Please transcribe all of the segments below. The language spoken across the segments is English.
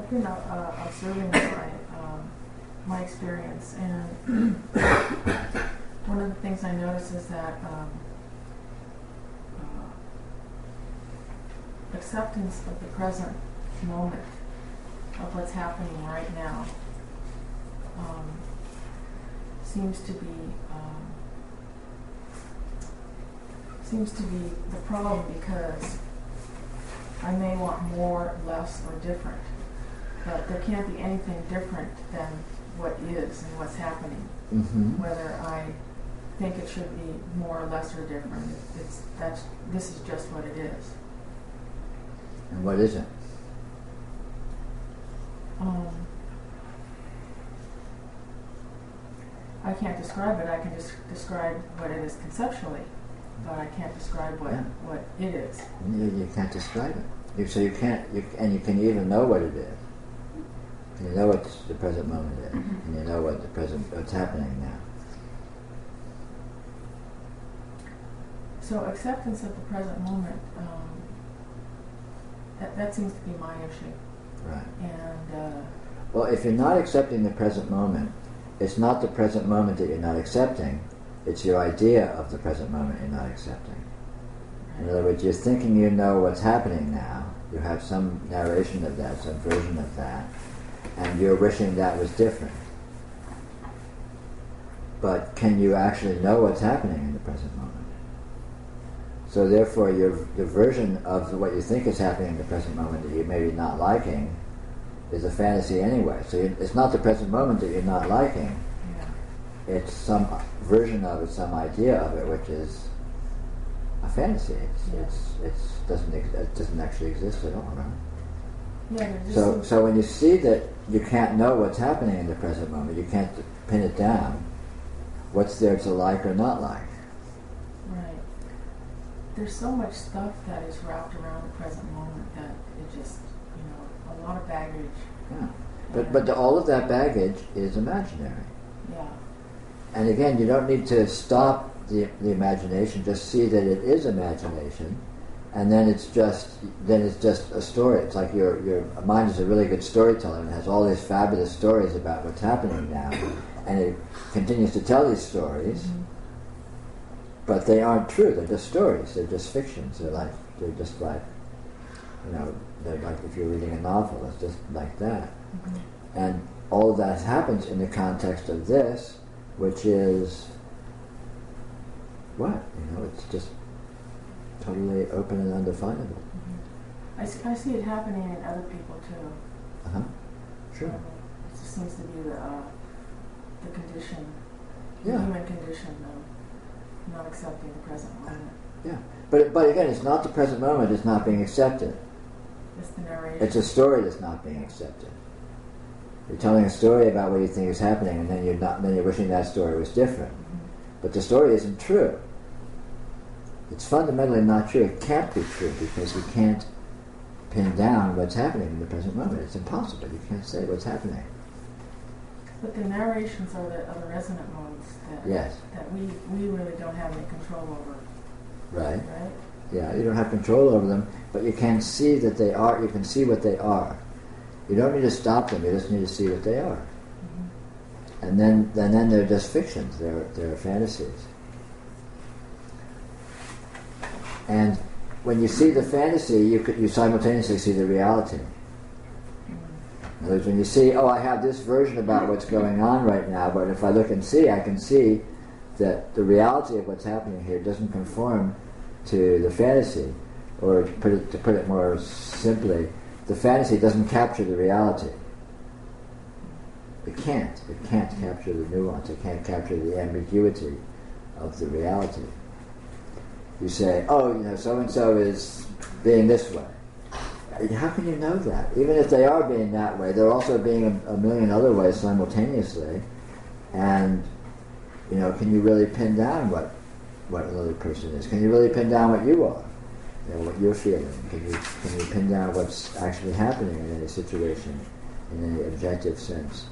I've been observing my experience, and one of the things I notice is that acceptance of the present moment, of what's happening right now, seems to be the problem, because I may want more, less, or different, but there can't be anything different than what is and what's happening. Mm-hmm. Whether I think it should be more or less or different, this is just what it is. And what is it? I can't describe it. I can just describe what it is conceptually, but I can't describe what it is. You can't describe it. So you can't, and you can even know what it is. You know what the present moment is, and you know what's happening now. So acceptance of the present moment, that seems to be my issue. Right. And well, if you're not accepting the present moment, it's not the present moment that you're not accepting. It's your idea of the present moment you're not accepting. In other words, you're thinking you know what's happening now. You have some narration of that, some version of that, and you're wishing that was different. But can you actually know what's happening in the present moment? So therefore, your version of what you think is happening in the present moment that you may be not liking is a fantasy anyway. So it's not the present moment that you're not liking. Yeah. It's some version of it, some idea of it, which is a fantasy. It doesn't actually exist at all, right? Yeah, so when you see that you can't know what's happening in the present moment, you can't pin it down, what's there to like or not like? Right. There's so much stuff that is wrapped around the present moment that it just, a lot of baggage. Yeah. But all of that baggage is imaginary. Yeah. And again, you don't need to stop the imagination, just see that it is imagination, and then it's just a story. It's like your mind is a really good storyteller and has all these fabulous stories about what's happening now, and it continues to tell these stories, but they aren't true. They're just stories. They're just fictions. They're just like if you're reading a novel. It's just like that. Mm-hmm. And all of that happens in the context of this, which is what? It's just totally open and undefinable. Mm-hmm. I see it happening in other people too. Uh-huh. Sure. It just seems to be the condition, yeah. The human condition of not accepting the present moment. Yeah. But again, it's not the present moment, it's not being accepted. It's the narration. It's a story that's not being accepted. You're telling a story about what you think is happening, and then you're wishing that story was different. Mm-hmm. But the story isn't true. It's fundamentally not true. It can't be true because you can't pin down what's happening in the present moment. It's impossible. You can't say what's happening. But the narrations are the resonant modes that we really don't have any control over. Right. Right? Yeah, you don't have control over them, but you can see that they are. You can see what they are. You don't need to stop them. You just need to see what they are. Mm-hmm. And then they're just fictions. They're fantasies. And when you see the fantasy, you simultaneously see the reality. In other words, when you see, I have this version about what's going on right now, but if I look and see, I can see that the reality of what's happening here doesn't conform to the fantasy. Or to put it more simply, the fantasy doesn't capture the reality. It can't. It can't capture the nuance. It can't capture the ambiguity of the reality. You say, so-and-so is being this way. How can you know that? Even if they are being that way, they're also being a million other ways simultaneously. And, can you really pin down what another person is? Can you really pin down what you are? What you're feeling? Can you pin down what's actually happening in any situation, in any objective sense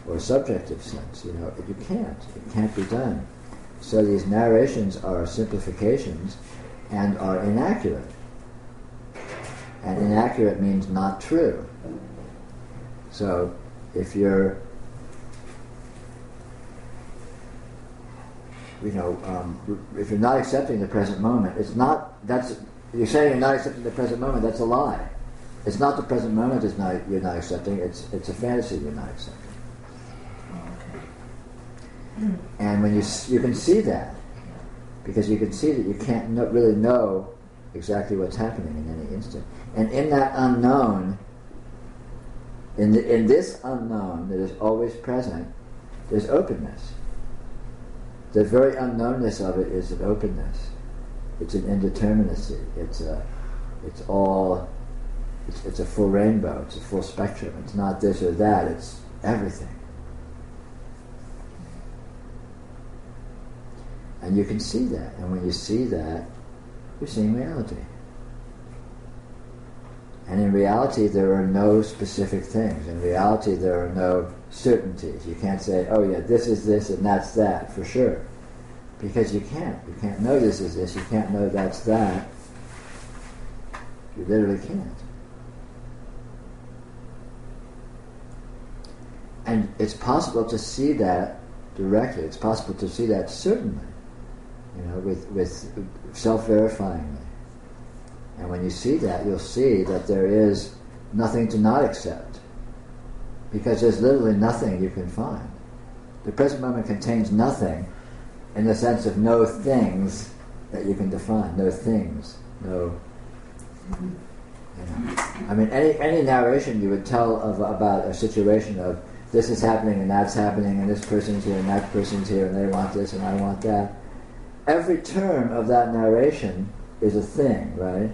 or subjective sense? You can't. It can't be done. So these narrations are simplifications and are inaccurate. And inaccurate means not true. So if you're, if you're not accepting the present moment, it's not, you're saying you're not accepting the present moment, that's a lie. It's not the present moment you're not accepting, it's a fantasy you're not accepting. Okay. And when you can see that, because you can see that you can't really know exactly what's happening in any instant. And in that unknown, in this unknown that is always present, there's openness. The very unknownness of it is an openness. It's an indeterminacy. It's a full rainbow. It's a full spectrum. It's not this or that. It's everything. And you can see that. And when you see that, you're seeing reality. And in reality, there are no specific things. In reality, there are no certainties. You can't say, oh yeah, this is this and that's that, for sure. Because you can't. You can't know this is this. You can't know that's that. You literally can't. And it's possible to see that directly. It's possible to see that certainly, with self-verifyingly. And when you see that, you'll see that there is nothing to not accept. Because there's literally nothing you can find. The present moment contains nothing in the sense of no things that you can define. No things. No... I mean, any narration you would tell about a situation of this is happening and that's happening and this person's here and that person's here and they want this and I want that. Every term of that narration is a thing, right?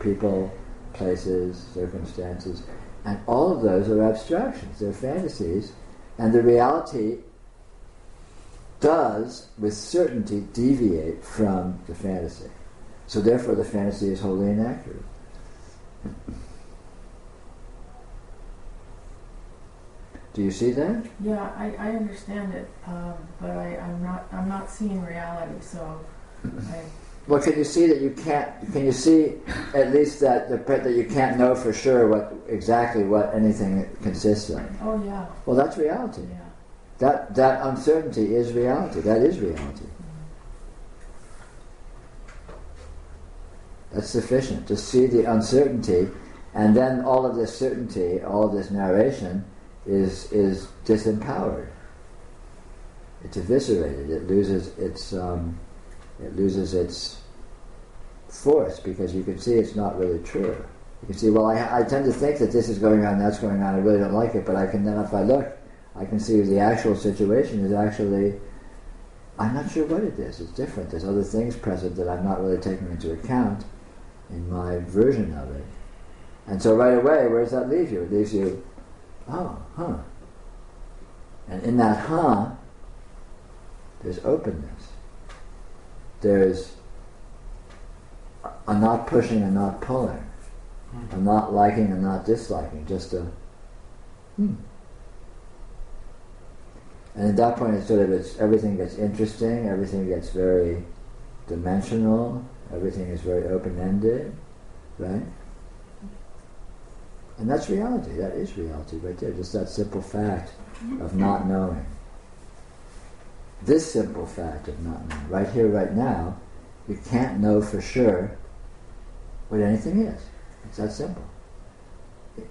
People, places, circumstances, and all of those are abstractions. They're fantasies, and the reality does, with certainty, deviate from the fantasy. So therefore the fantasy is wholly inaccurate. Do you see that? Yeah, I understand it, but I'm not seeing reality. So, well, can you see that you can't? Can you see at least that you can't know for sure exactly what anything consists of? Oh yeah. Well, that's reality. Yeah. That uncertainty is reality. That is reality. That's sufficient to see the uncertainty, and then all of this certainty, all of this narration, is disempowered. It's eviscerated. It loses its force because you can see it's not really true. You can see, well, I tend to think that this is going on, that's going on. I really don't like it, but I can then, if I look, I can see the actual situation is actually. I'm not sure what it is. It's different. There's other things present that I'm not really taking into account in my version of it. And so right away, where does that leave you? It leaves you, oh, huh. And in that there's openness. There's a not pushing and not pulling. A not liking and not disliking. Just a, And at that point, everything gets interesting, everything gets very dimensional, everything is very open-ended, right? And that's reality. That is reality right there. Just that simple fact of not knowing. This simple fact of not knowing. Right here, right now, you can't know for sure what anything is. It's that simple.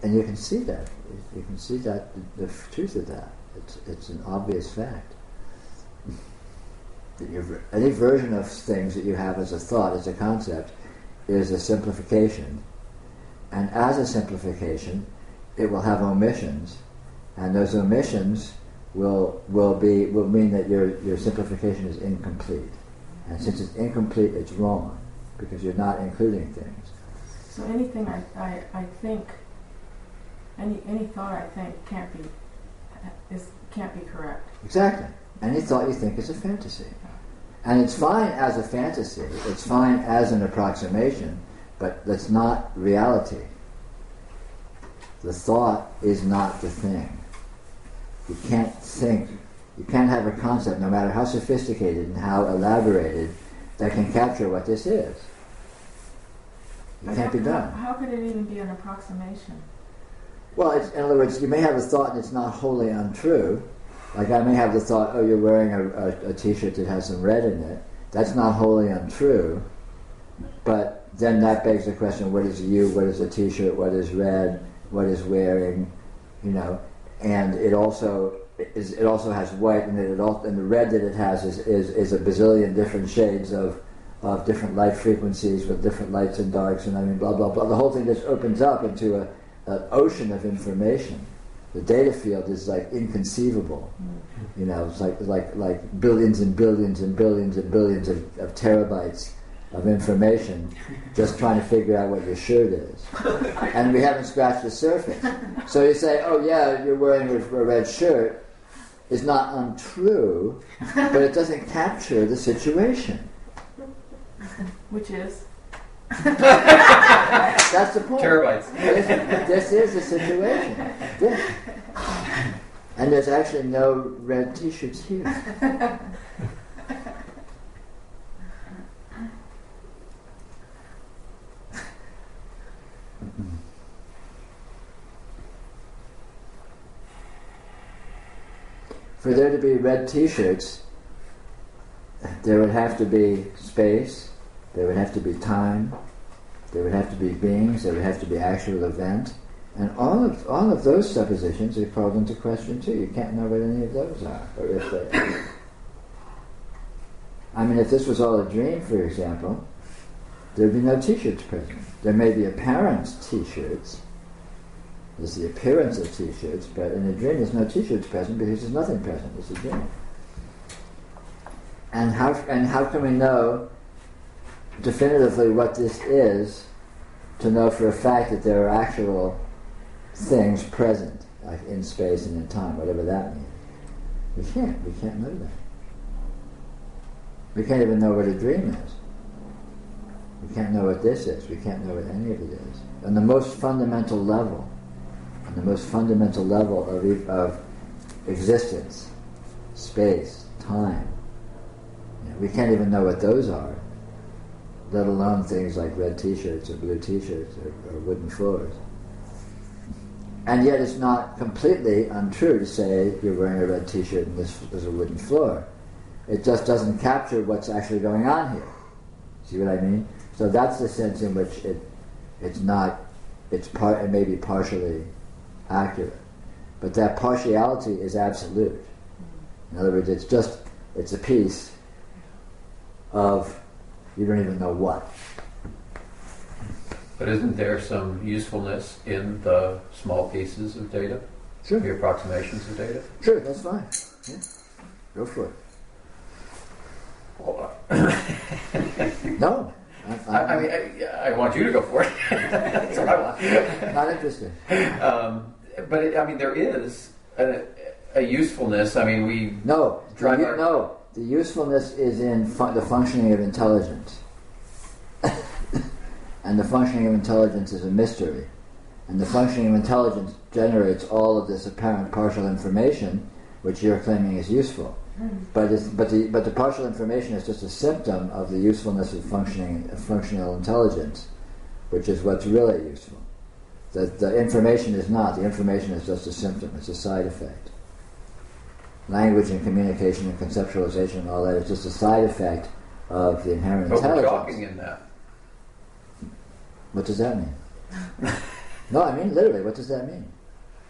And you can see that. You can see that, the truth of that. It's an obvious fact. Any version of things that you have as a thought, as a concept, is a simplification. And as a simplification, it will have omissions, and those omissions will mean that your simplification is incomplete. And since it's incomplete, it's wrong, because you're not including things. So anything I think, any thought I think can't be correct. Exactly. Any thought you think is a fantasy. And it's fine as a fantasy, it's fine as an approximation, but that's not reality. The thought is not the thing. You can't think, you can't have a concept, no matter how sophisticated and how elaborated, that can capture what this is. It can't be done. How could it even be an approximation? Well, in other words, you may have a thought and it's not wholly untrue. Like I may have the thought, oh, you're wearing a T-shirt that has some red in it. That's not wholly untrue. But then that begs the question, what is you, what is a T-shirt, what is red, what is wearing, and it also has white in it, and the red that it has is a bazillion different shades of different light frequencies with different lights and darks, and I mean, blah, blah, blah. The whole thing just opens up into an ocean of information. The data field is like inconceivable. It's like billions and billions and billions and billions of terabytes of information just trying to figure out what your shirt is. And we haven't scratched the surface. So you say, oh yeah, you're wearing a red shirt. It's not untrue, but it doesn't capture the situation. Which is? That's the point. Terabytes. This is the situation. This. And there's actually no red T-shirts here. For there to be red T-shirts, there would have to be space, there would have to be time, there would have to be beings, there would have to be actual event, and all of those suppositions are called into question too. You can't know what any of those are, or if they are. I mean, if this was all a dream, for example, there'd be no T-shirts present. There may be apparent T-shirts. There's the appearance of T-shirts, but in a dream there's no T-shirts present because there's nothing present. It's a dream. And how can we know definitively what this is to know for a fact that there are actual things present, like in space and in time, whatever that means? We can't know that. We can't even know what a dream is. We can't know what this is. We can't know what any of it is. On the most fundamental level, of existence, space, time, we can't even know what those are, let alone things like red T-shirts or blue T-shirts or wooden floors. And yet it's not completely untrue to say you're wearing a red T-shirt and this is a wooden floor. It just doesn't capture what's actually going on here. See what I mean? So that's the sense in which it may be partially accurate. But that partiality is absolute. In other words, it's a piece of you don't even know what. But isn't there some usefulness in the small pieces of data? Sure. The approximations of data? Sure, that's fine. Yeah. Go for it. No. I want you to go for it. That's what I want. Not interested. But there is a usefulness. No, the usefulness is in the functioning of intelligence. And the functioning of intelligence is a mystery. And the functioning of intelligence generates all of this apparent partial information, which you're claiming is useful. But the partial information is just a symptom of the usefulness of functional intelligence, which is what's really useful. The information is not. The information is just a symptom. It's a side effect. Language and communication and conceptualization and all that is just a side effect of the inherent intelligence. But we're talking in that. What does that mean? No, I mean literally. What does that mean?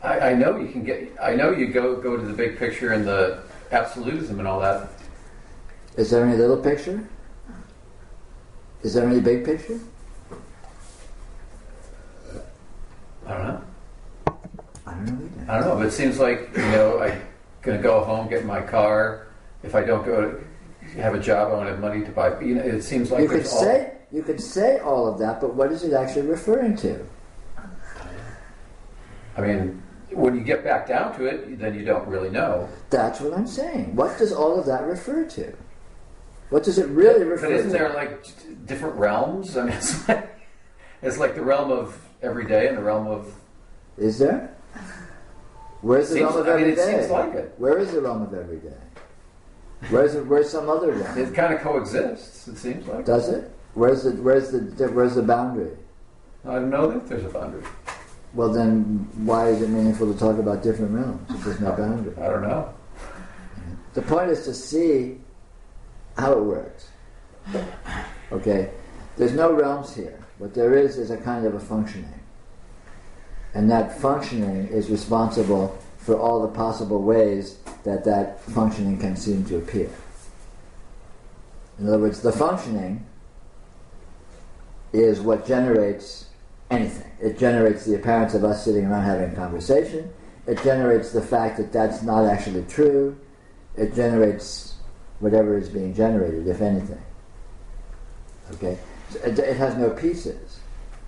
I know you can get. I know you go to the big picture and the absolutism and all that. Is there any little picture? Is there any big picture? I don't know. I don't know either. I don't know, but it seems like I'm going to go home, get in my car. If I don't go to have a job, I won't have money to buy. It seems like you could say all of that, but what is it actually referring to? When you get back down to it, then you don't really know. That's what I'm saying. What does all of that refer to? What does it really refer to? But isn't there different realms? It's like the realm of every day and the realm of... Is there? Where's the realm of every day? It seems like it. Where is the realm of every day? Where's some other realm? It kind of coexists, it seems like. Does it? Where's the boundary? I don't know that there's a boundary. Well, then why is it meaningful to talk about different realms if there's no boundary? I don't know. The point is to see how it works. Okay? There's no realms here. What there is a kind of a functioning. And that functioning is responsible for all the possible ways that that functioning can seem to appear. In other words, the functioning is what generates anything. It generates the appearance of us sitting around having a conversation. It generates the fact that that's not actually true. It generates whatever is being generated, if anything. Okay? So it has no pieces.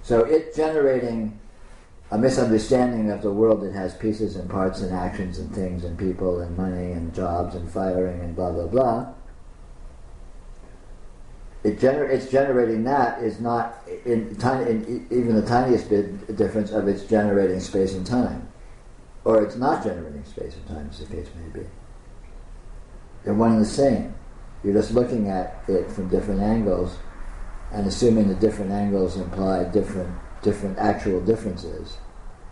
So it generating a misunderstanding of the world that has pieces and parts and actions and things and people and money and jobs and firing and blah, blah, blah. It's generating that is not in even the tiniest bit difference of it's generating space and time. Or it's not generating space and time, as the case may be. They're one and the same. You're just looking at it from different angles and assuming the different angles imply different actual differences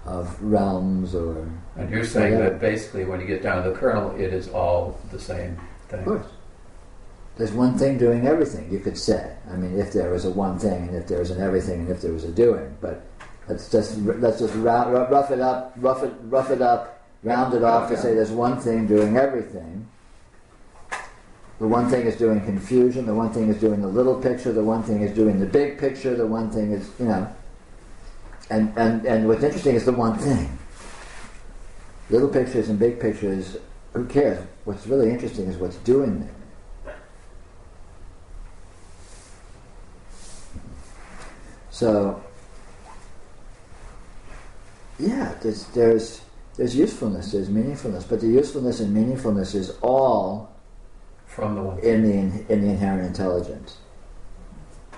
of realms or... And you're saying that basically when you get down to the kernel, it is all the same thing. Of course. There's one thing doing everything, you could say. I mean, if there was a one thing, and if there was an everything, and if there was a doing. But let's just rough it up, round it off to say there's one thing doing everything. The one thing is doing confusion, the one thing is doing the little picture, the one thing is doing the big picture, the one thing is, and what's interesting is the one thing. Little pictures and big pictures, who cares? What's really interesting is what's doing there. So, yeah, there's usefulness, there's meaningfulness, but the usefulness and meaningfulness is all from the one in the inherent intelligence,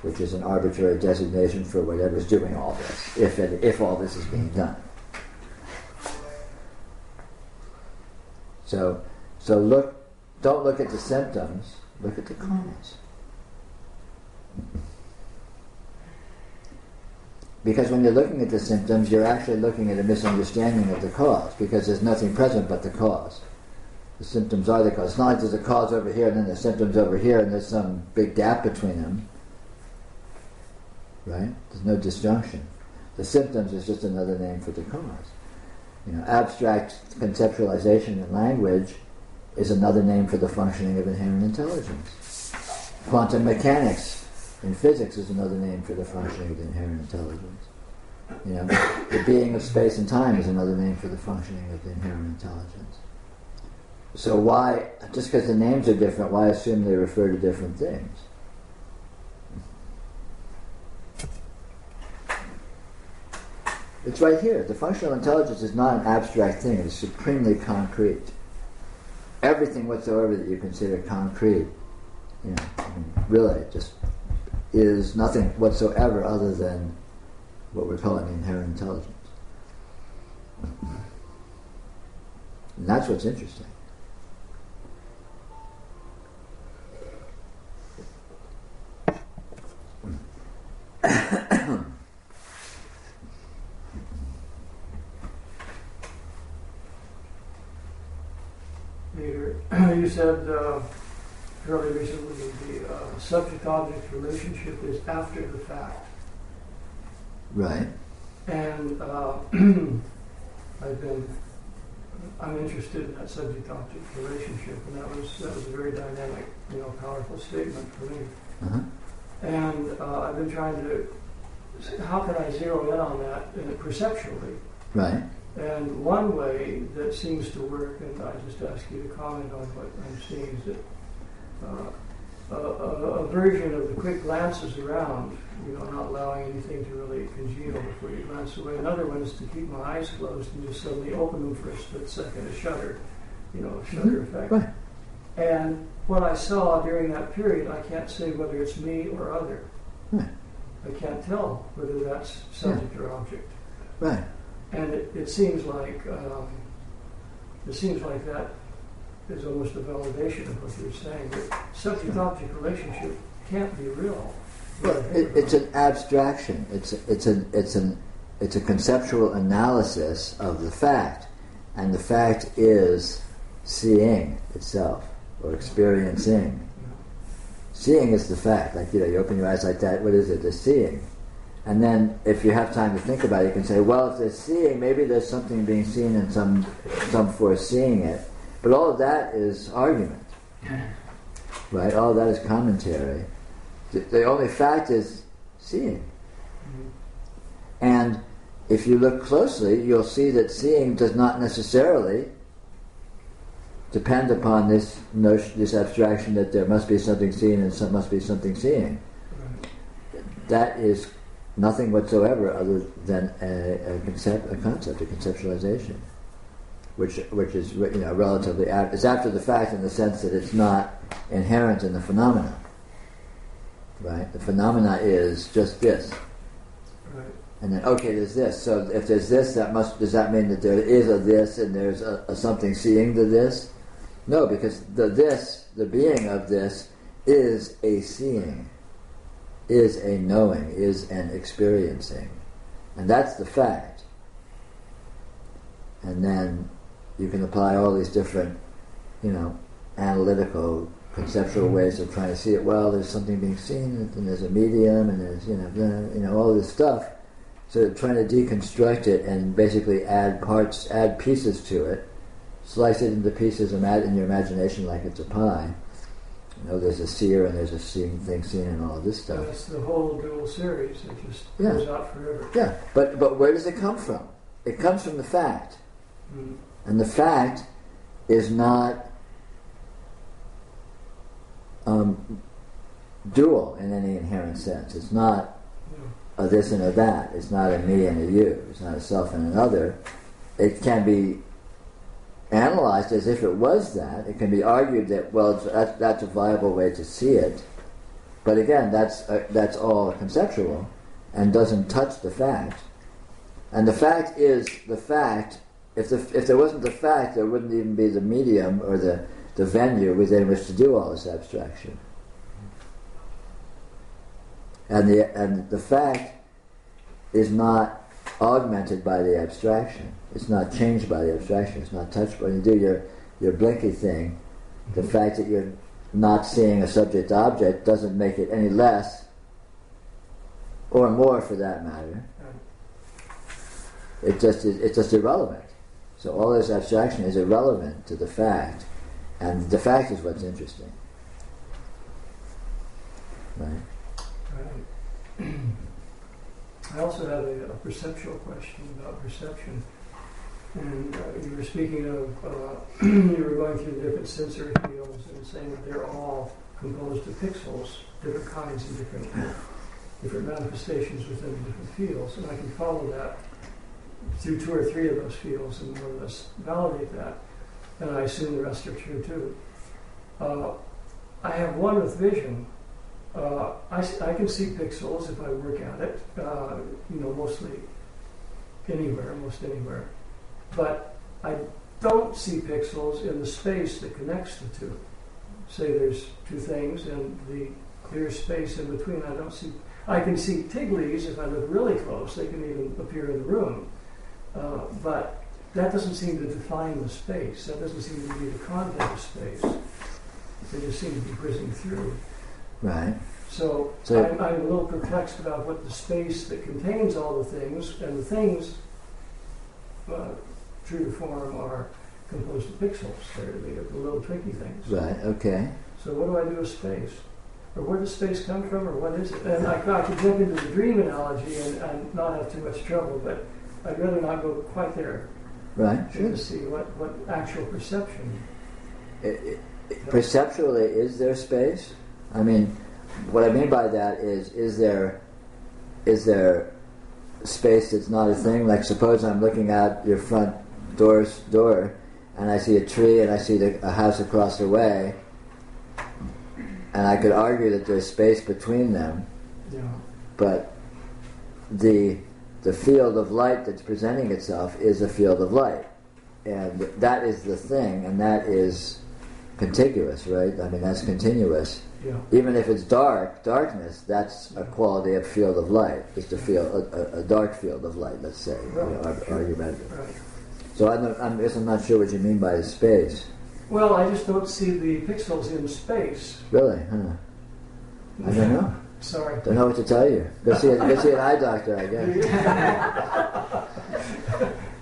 which is an arbitrary designation for whatever's doing all this, if all this is being done. So don't look at the symptoms, look at the cause. Because when you're looking at the symptoms, you're actually looking at a misunderstanding of the cause, because there's nothing present but the cause. The symptoms are the cause. It's not like there's a cause over here and then there's symptoms over here and there's some big gap between them. Right? There's no disjunction. The symptoms is just another name for the cause. Abstract conceptualization in language is another name for the functioning of inherent intelligence. Quantum mechanics in physics is another name for the functioning of the inherent intelligence. The being of space and time is another name for the functioning of the inherent intelligence. So why, just because the names are different, why assume they refer to different things? It's right here. The functional intelligence is not an abstract thing. It is supremely concrete. Everything whatsoever that you consider concrete, really just is nothing whatsoever other than what we're calling inherent intelligence. And that's what's interesting. Peter, you said fairly recently the subject-object relationship is after the fact. Right. And I'm interested in that subject-object relationship, and that was a very dynamic, powerful statement for me. Uh-huh. And I've been trying to, how can I zero in on that perceptually? Right. And one way that seems to work, and I just ask you to comment on what I'm seeing, is that a version of the quick glances around, not allowing anything to really congeal before you glance away. Another one is to keep my eyes closed and just suddenly open them for a split second, a shutter, a shutter effect. Right. And what I saw during that period, I can't say whether it's me or other. Right. I can't tell whether that's subject or object. Right. And it seems like that is almost a validation of what you're saying. That subject-object relationship can't be real. Well, it's an abstraction. It's it's a conceptual analysis of the fact, and the fact is seeing itself or experiencing. Seeing is the fact. Like, you open your eyes like that. What is it? The seeing. And then, if you have time to think about it, you can say, well, if there's seeing, maybe there's something being seen and some foreseeing it. But all of that is argument, right? All of that is commentary. The only fact is seeing. And if you look closely, you'll see that seeing does not necessarily depend upon this notion, this abstraction that there must be something seen and must be something seeing. That is nothing whatsoever other than a concept, a conceptualization, which is relatively it's after the fact in the sense that it's not inherent in the phenomena. Right? The phenomena is just this. Right. And then, okay, there's this. So if there's this, does that mean that there is a this and there's a something seeing the this? No, because the being of this is a seeing, is a knowing, is an experiencing. And that's the fact. And then you can apply all these different, analytical, conceptual ways of trying to see it. Well, there's something being seen, and there's a medium, and there's, all this stuff. So trying to deconstruct it and basically add pieces to it, slice it into pieces in your imagination like it's a pie. There's a seer and there's a seeing thing seen and all of this stuff. That's the whole dual series. It just goes out forever. Yeah, but where does it come from? It comes from the fact. Mm. And the fact is not dual in any inherent sense. It's not a this and a that. It's not a me and a you. It's not a self and an other. It can be analyzed as if it was that. It can be argued that, well, that's a viable way to see it. But again, that's all conceptual and doesn't touch the fact. And the fact is the fact. If there wasn't the fact, there wouldn't even be the medium or the venue within which to do all this abstraction. And the fact is not augmented by the abstraction. It's not changed by the abstraction. It's not touched. When you do your blinky thing, the fact that you're not seeing a subject-object doesn't make it any less, or more for that matter. It's just irrelevant. So all this abstraction is irrelevant to the fact, and the fact is what's interesting. Right? Right. I also have a perceptual question about perception. And you were speaking of, you were going through the different sensory fields and saying that they're all composed of pixels, different kinds and different manifestations within the different fields. And I can follow that through 2 or 3 of those fields and more or less validate that. And I assume the rest are true too. I have one with vision. I can see pixels if I work at it, mostly most anywhere. But I don't see pixels in the space that connects the two. Say there's 2 things and the clear space in between, I don't see. I can see tig leaves if I look really close. They can even appear in the room. But that doesn't seem to define the space. That doesn't seem to be the content of space. They just seem to be whizzing through. Right. So I'm a little perplexed about what the space that contains all the things, and the things, true to form, are composed of pixels. They're the little tricky things. Right, okay. So what do I do with space? Or where does space come from, or what is it? And I could jump into the dream analogy and not have too much trouble, but I'd rather not go quite there. Right, sure. To see what actual perception. Perceptually, is there space? I mean, what I mean by that is there space that's not a thing? Like, suppose I'm looking out your front door, and I see a tree, and I see a house across the way, and I could argue that there's space between them, but the field of light that's presenting itself is a field of light, and that is the thing, and that is contiguous, right? I mean, that's continuous. Yeah. Even if it's darkness, that's a quality of field of light. Is to feel a dark field of light, let's say, argumentative. Right. So I guess I'm not sure what you mean by space. Well, I just don't see the pixels in space. Really? Huh? I don't know. Sorry. Don't know what to tell you. Go see an eye doctor, I guess.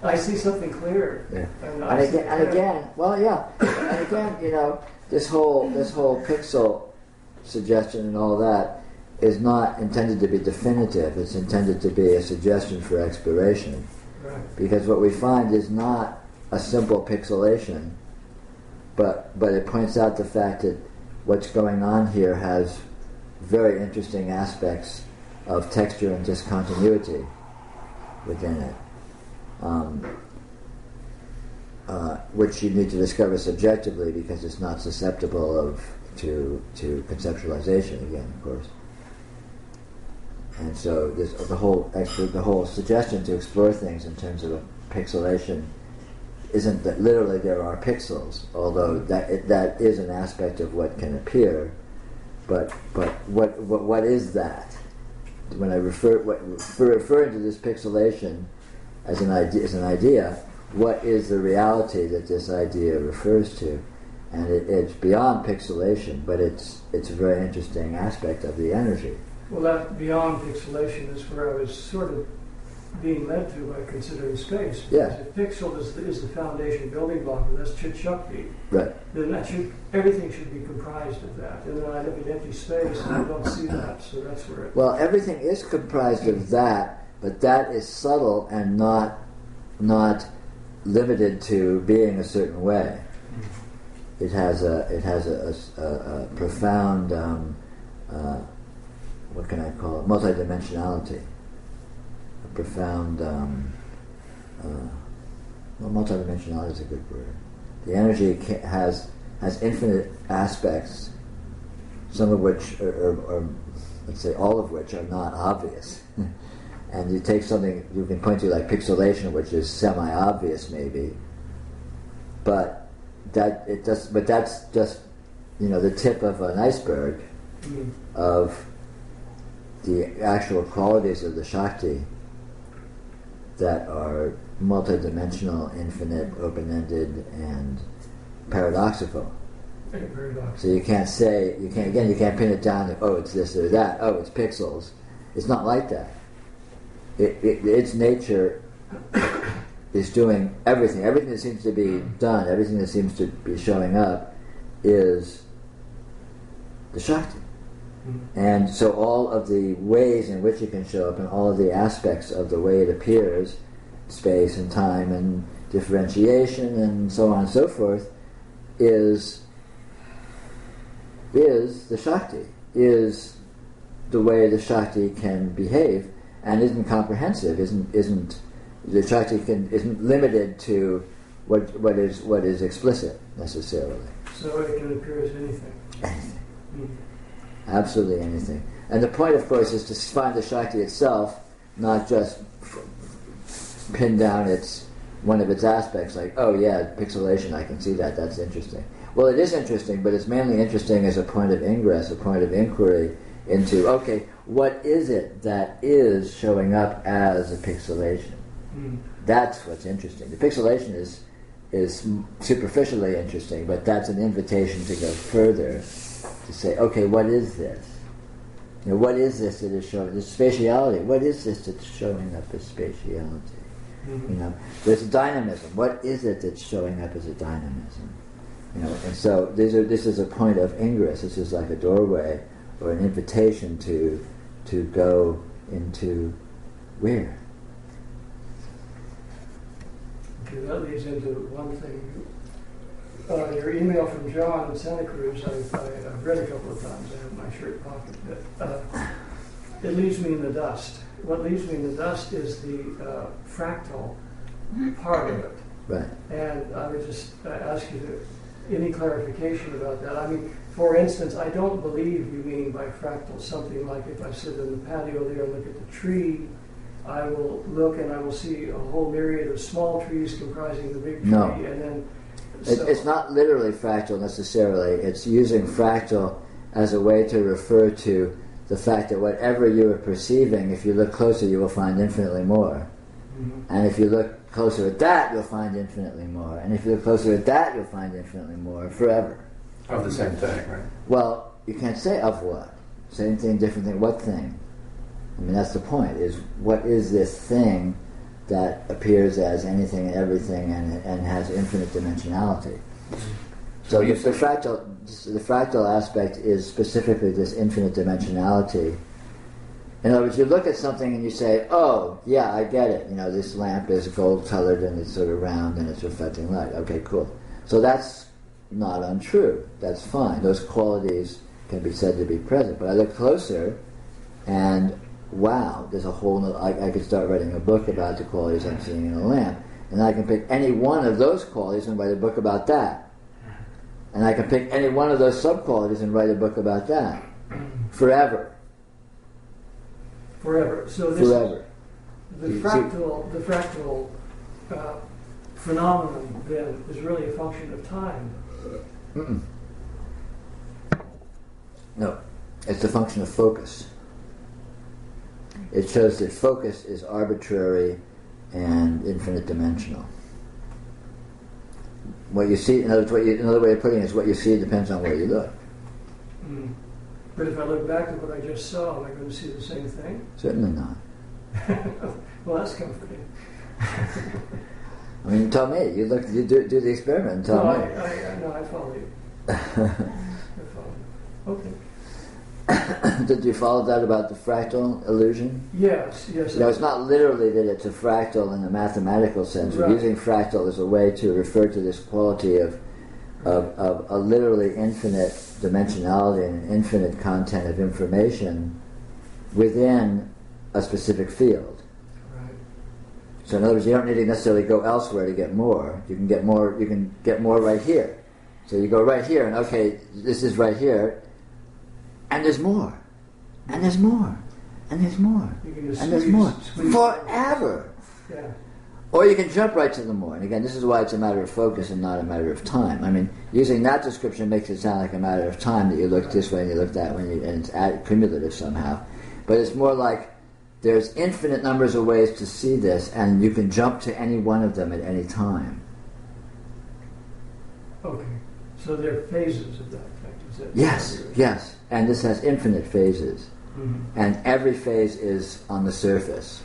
I see something clear. Yeah. And again, this whole pixel suggestion and all that is not intended to be definitive. It's intended to be a suggestion for exploration. Right. Because what we find is not a simple pixelation, but it points out the fact that what's going on here has very interesting aspects of texture and discontinuity within it, which you need to discover subjectively because it's not susceptible to conceptualization again, of course. And so the whole suggestion to explore things in terms of pixelation isn't that literally there are pixels, although that is an aspect of what can appear. But what is that? When I referring to this pixelation as an idea, what is the reality that this idea refers to? And it's beyond pixelation, but it's a very interesting aspect of the energy. Well, that beyond pixelation is where I was sort of being led to by considering space. Yeah. If pixel is the foundation building block, and that's chit shakti. Right. Then everything should be comprised of that. And then I look at empty space and I don't see that, so that's where it... Well, everything is comprised of that, but that is subtle and not limited to being a certain way. It has a profound what can I call it? Multidimensionality. A profound multidimensionality is a good word. The energy has infinite aspects, some of which are, let's say all of which are not obvious. And you take something you can point to like pixelation, which is semi-obvious maybe, but that's just the tip of an iceberg of the actual qualities of the Shakti that are multidimensional, infinite, open-ended, and paradoxical. So you can't pin it down to, oh, it's this or that, oh, it's pixels. It's not like that. Its nature is doing everything. Everything that seems to be done, everything that seems to be showing up is the Shakti. And so all of the ways in which it can show up and all of the aspects of the way it appears, space and time and differentiation and so on and so forth, is the Shakti, is the way the Shakti can behave, and isn't comprehensive, isn't the Shakti isn't limited to what is explicit necessarily. So it can appear as anything. Anything. Absolutely anything. And the point, of course, is to find the Shakti itself, not just pin down one of its aspects, like, oh yeah, pixelation, I can see that, that's interesting. Well, it is interesting, but it's mainly interesting as a point of ingress, a point of inquiry into, okay, what is it that is showing up as a pixelation? That's what's interesting. The pixelation is superficially interesting, but that's an invitation to go further, to say, okay, what is this? What is this that is showing, this spatiality? What is this that's showing up as spatiality? There's a dynamism. What is it that's showing up as a dynamism? And so this is a point of ingress. This is like a doorway or an invitation to go into where? Okay, that leads into one thing. Your email from John in Santa Cruz, I've read a couple of times. I have in my shirt pocket. But it leaves me in the dust. What leaves me in the dust is the fractal part of it. Right. And I would just ask you any clarification about that. I mean, for instance, I don't believe you mean by fractal something like if I sit in the patio there and look at the tree, I will look and I will see a whole myriad of small trees comprising the big tree, No. and then It's not literally fractal necessarily. It's using fractal as a way to refer to the fact that whatever you are perceiving, if you look closer, you will find infinitely more. And if you look closer at that, you'll find infinitely more. And if you look closer at that, you'll find infinitely more forever. Of the same thing, right? Well, you can't say of what. Same thing, different thing. What thing? I mean, that's the point, is what is this thing that appears as anything and everything and has infinite dimensionality? So the fractal aspect is specifically this infinite dimensionality. In other words, you look at something and you say, oh, yeah, I get it. You know, this lamp is gold colored and it's sort of round and it's reflecting light. Okay, cool. So that's not untrue. That's fine. Those qualities can be said to be present. But I look closer and wow, there's a whole I could start writing a book about the qualities I'm seeing in a lamp. And I can pick any one of those qualities and write a book about that. And I can pick any one of those sub-qualities and write a book about that. Forever. So this Forever. The fractal phenomenon then is really a function of time. Mm-mm. No, it's a function of focus. It shows that focus is arbitrary and infinite dimensional. What you see, in other words, another way of putting it is what you see depends on where you look. But if I look back at what I just saw, am I going to see the same thing? Certainly not. Well, that's comforting. I mean, tell me. You do the experiment and tell me. I follow you. I follow you. Okay. Did you follow that about the fractal illusion? Yes. No, it's not literally that it's a fractal in a mathematical sense. Right. We're using fractal as a way to refer to this quality of a literally infinite dimensionality and an infinite content of information within a specific field. Right. So in other words, you don't need to necessarily go elsewhere to get more. You can get more. You can get more right here. So you go right here, and okay, this is right here. And there's more, and there's more, and there's more, and there's more, forever. Yeah. Or you can jump right to the more. And again, this is why it's a matter of focus and not a matter of time. I mean, using that description makes it sound like a matter of time, that you look this way and you look that way, and it's cumulative somehow. But it's more like there's infinite numbers of ways to see this, and you can jump to any one of them at any time. Okay. So there are phases of that effect. Is that Yes. And this has infinite phases. And every phase is on the surface,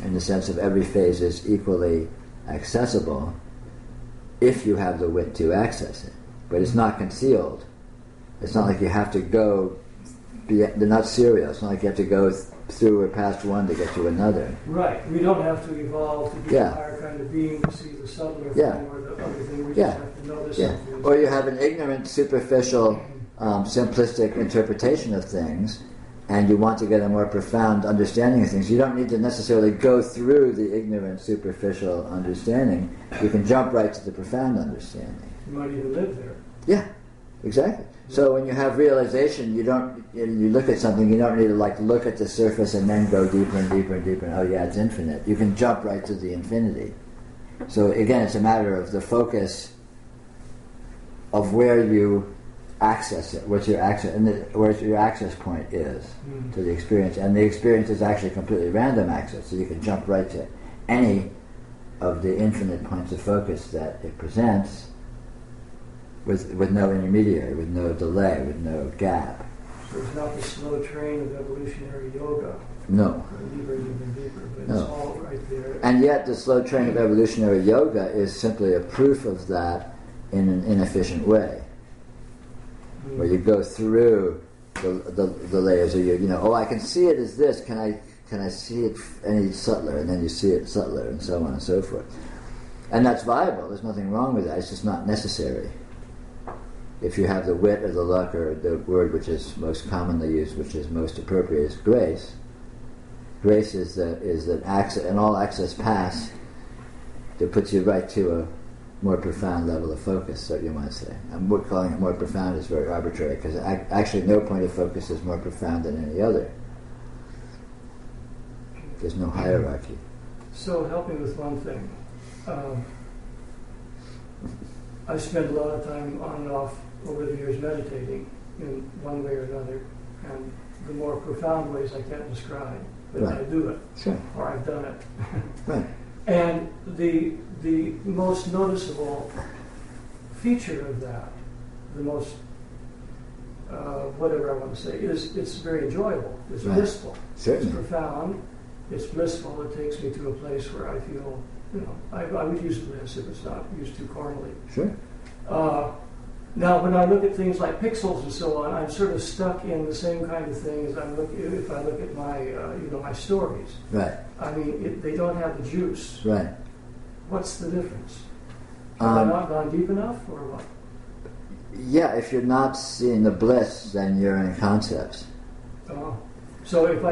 in the sense of every phase is equally accessible if you have the wit to access it. But it's not concealed. It's not like you have to go, they're not serial. It's not like you have to go through or past one to get to another. Right. We don't have to evolve to be a higher kind of being to see the subtler thing or the other thing. We just have to know this something. Or you have an ignorant, superficial, simplistic interpretation of things, and you want to get a more profound understanding of things. You don't need to necessarily go through the ignorant, superficial understanding. You can jump right to the profound understanding. You might even live there. Yeah, exactly. So when you have realization, you look at something, you don't need to look at the surface and then go deeper and deeper and deeper. And, oh yeah, it's infinite. You can jump right to the infinity. So again, it's a matter of the focus of where you access it, where your access point is to the experience. And the experience is actually completely random access, so you can jump right to any of the infinite points of focus that it presents with no intermediary, with no delay, with no gap. So it's not the slow train of evolutionary yoga. No. Deeper, but No. it's all right there. And yet the slow train of evolutionary yoga is simply a proof of that in an inefficient way, where you go through the layers of I can see it as this, can I see it any subtler, and then you see it subtler, and so on and so forth. And that's viable, there's nothing wrong with that, it's just not necessary. If you have the wit or the luck, or the word which is most commonly used, which is most appropriate, is grace. Grace is that access, an all access pass that puts you right to a more profound level of focus, so you might say. And we're calling it more profound is very arbitrary, because actually no point of focus is more profound than any other. There's no hierarchy. So help me with one thing. I've spent a lot of time on and off over the years meditating in one way or another, and the more profound ways I can't describe, but Right. I do it, Sure. or I've done it. Right. And the most noticeable feature of that, the most whatever I want to say, is it's very enjoyable. It's Right. blissful. Certainly. It's profound. It's blissful. It takes me to a place where I feel, I would use bliss if it's not used too carnally. Sure. Now, when I look at things like pixels and so on, I'm sort of stuck in the same kind of thing as if I look at my, my stories. Right. I mean, they don't have the juice. Right. What's the difference? Have I not gone deep enough, or what? Yeah, if you're not seeing the bliss, then you're in concepts. So if I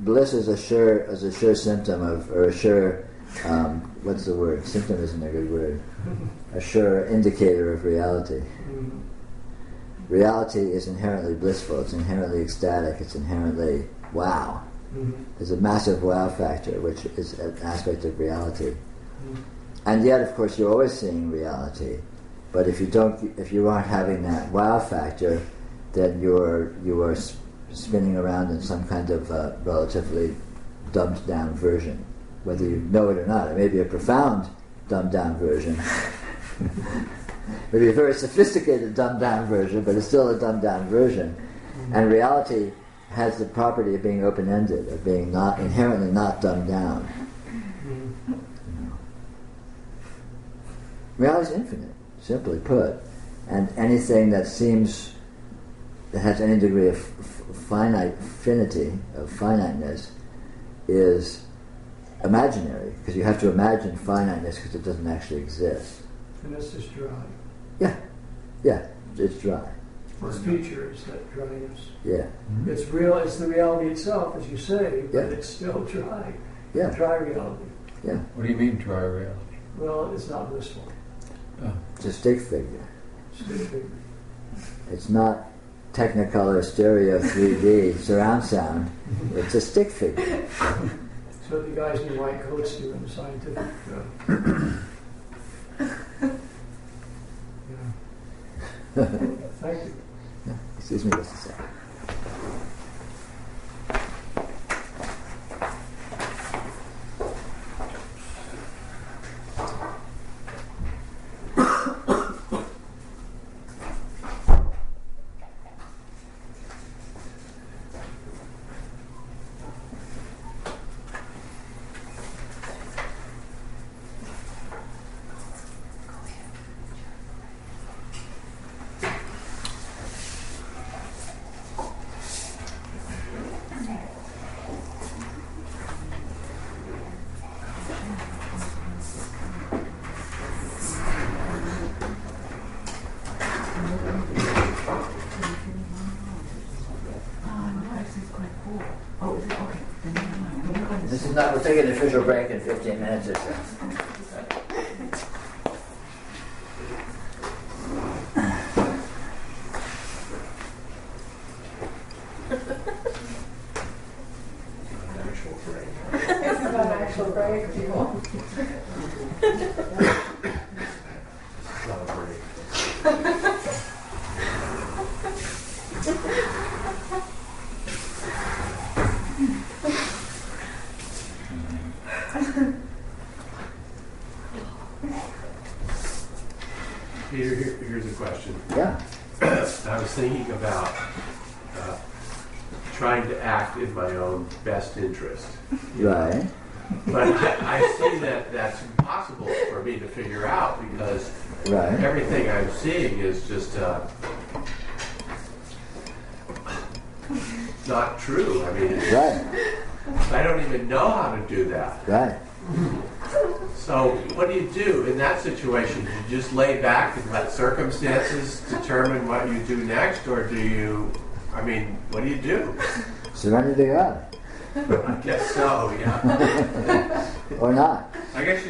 Bliss is a sure symptom of, or a sure, what's the word? Symptom isn't a good word. A sure indicator of reality. Mm-hmm. Reality is inherently blissful. It's inherently ecstatic. It's inherently wow. Mm-hmm. There's a massive wow factor, which is an aspect of reality. Mm-hmm. And yet, of course, you're always seeing reality. But if you aren't having that wow factor, then you are spinning around in some kind of relatively dumbed down version, whether you know it or not. It may be a profound dumbed down version, maybe a very sophisticated dumbed down version, but it's still a dumbed down version. And reality has the property of being open ended, of being not inherently not dumbed down. Reality is infinite, simply put, and anything that has any degree of finiteness is imaginary, because you have to imagine finiteness because it doesn't actually exist. And it's just dry. Yeah, it's dry. Its feature is that dryness. Yeah. It's real. It's the reality itself, as you say, but Yeah. it's still dry. Yeah. Dry reality. Yeah. What do you mean dry reality? Well, it's not blissful. It's a stick figure. Stick figure. It's not Technicolor stereo 3D surround sound. It's a stick figure. So the guys in white coats do in scientific. Thank you. Excuse me just a second. This is not, we'll take an official break in 15 minutes or so. This is not an actual break, people. Peter, here's a question. Yeah. I was thinking about trying to act in my own best interest. Right. But I see that that's impossible for me to figure out because Right. everything I'm seeing is just not true. I mean, Right. I don't even know how to do that. Right. So what do you do in that situation? Do you just lay back and let circumstances determine what you do next? Or do you, what do you do? Surrender to God. I guess so, yeah. Or not. I guess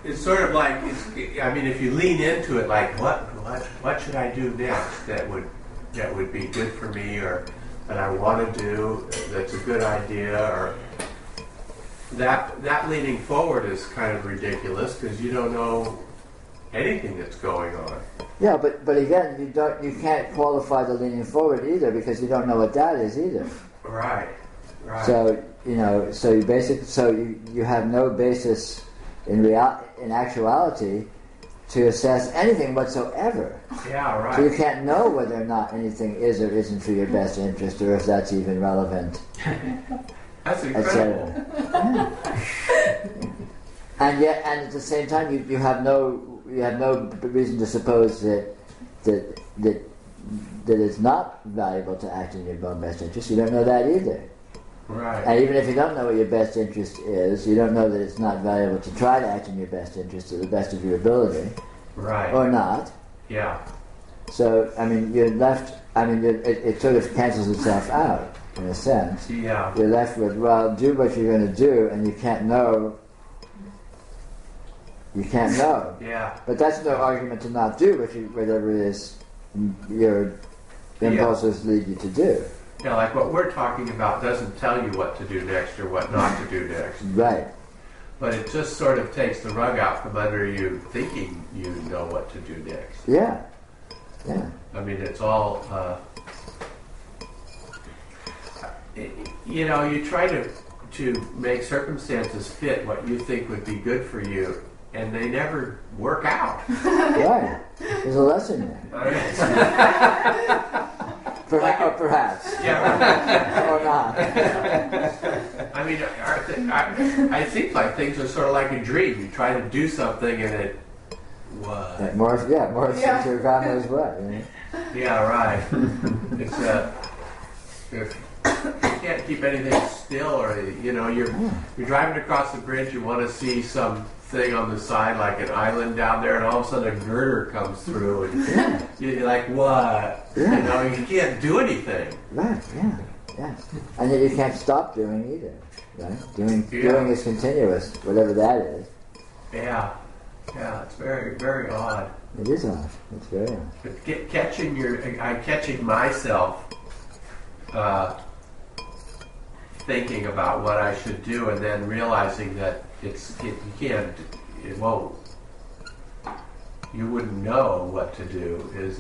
it's sort of like, if you lean into it, like, what should I do next that would be good for me or that I want to do, that's a good idea, or that leaning forward is kind of ridiculous because you don't know anything that's going on. Yeah, but again, you can't qualify the leaning forward either because you don't know what that is either. Right. Right. So you have no basis in actuality to assess anything whatsoever. Yeah, right. So you can't know whether or not anything is or isn't for your best interest, or if that's even relevant. That's incredible. And at the same time, you have no reason to suppose that it's not valuable to act in your own best interest. You don't know that either. Right. And even if you don't know what your best interest is, you don't know that it's not valuable to try to act in your best interest to the best of your ability. Right. Or not. Yeah. So, I mean, you're left, it sort of cancels itself out, in a sense. Yeah. You're left with, well, do what you're going to do, and you can't know. You can't know. Yeah. But that's no argument to not do whatever it is your impulses lead you to do. Yeah, like what we're talking about doesn't tell you what to do next or what not to do next. Right. But it just sort of takes the rug out from under you thinking you know what to do next. Yeah. Yeah. I mean, it's all, you try to make circumstances fit what you think would be good for you, and they never work out. Right. There's a lesson there. Perhaps. Yeah. Or not. I mean, I think like things are sort of like a dream. You try to do something and it what? More into your God knows what. You know? Yeah, right. It's if you can't keep anything still, or you're driving across the bridge. You want to see some thing on the side, like an island down there, and all of a sudden a girder comes through, and you're like, what? Yeah. You can't do anything. Right. Yeah. And yet you can't stop doing either. Right. Doing is continuous, whatever that is. Yeah. Yeah, it's very, very odd. It is odd. It's very odd. But catching myself thinking about what I should do, and then realizing that you wouldn't know what to do is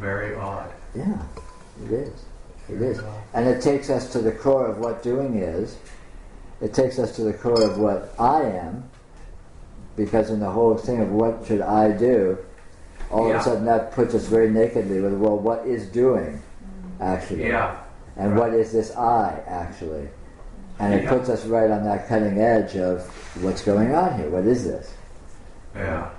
very odd. Yeah, it is. It is. And it takes us to the core of what doing is. It takes us to the core of what I am, because in the whole thing of what should I do, all of a sudden that puts us very nakedly with, well, what is doing, actually? Yeah. And what is this I, actually? And it puts us right on that cutting edge of what's going on here. What is this? Yeah.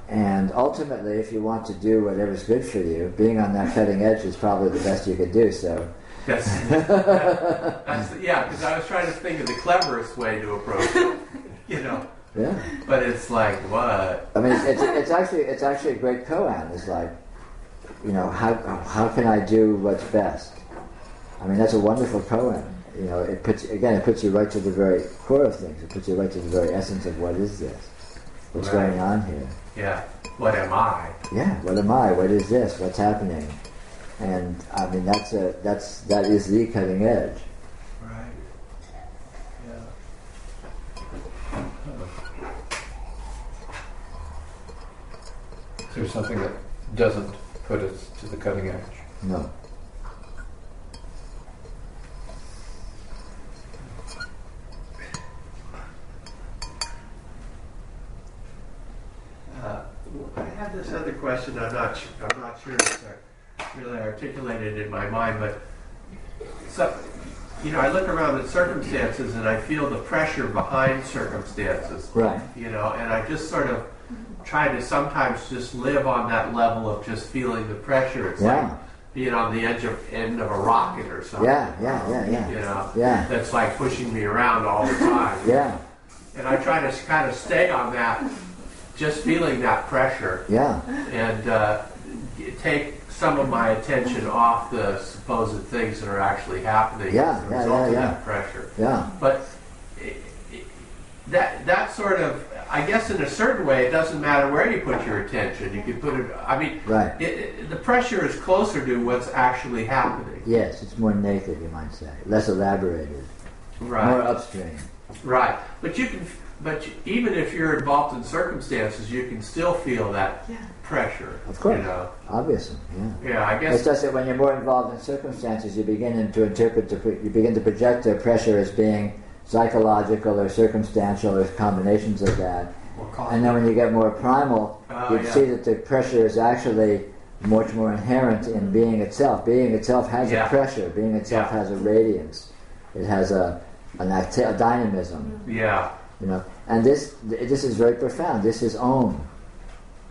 And ultimately, if you want to do whatever's good for you, being on that cutting edge is probably the best you could do. So. That's because I was trying to think of the cleverest way to approach it. Yeah. But it's like, what? I mean, it's actually a great koan. It's like, how can I do what's best? I mean, that's a wonderful koan. It puts you right to the very core of things. It puts you right to the very essence of what is this? What's going on here? Yeah. What am I? Yeah. What am I? What is this? What's happening? And I mean, that is the cutting edge. Right. Yeah. Is there something that doesn't put us to the cutting edge? No. I have this other question. I'm not sure it's really articulated in my mind, but I look around at circumstances and I feel the pressure behind circumstances. Right. And I just sort of try to sometimes just live on that level of just feeling the pressure. It's like being on the end of a rocket or something. Yeah. That's like pushing me around all the time. Yeah. And I try to kind of stay on that, just feeling that pressure. Yeah. And take some of my attention off the supposed things that are actually happening as a result of that pressure. Yeah. But that sort of, I guess in a certain way, it doesn't matter where you put your attention. You can put it, the pressure is closer to what's actually happening. Yes, it's more naked, you might say. Less elaborated. Right. more upstream. Right. But even if you're involved in circumstances, you can still feel that pressure. Of course, You know? obviously, yeah. Yeah, I It's guess. just that when you're more involved in circumstances, you begin to interpret, you begin to project the pressure as being psychological or circumstantial or combinations of that. And then when you get more primal, you see that the pressure is actually much more inherent in being itself. Being itself has a pressure. Being itself has a radiance. It has a dynamism. Yeah. You know, and this is very profound. This is Om.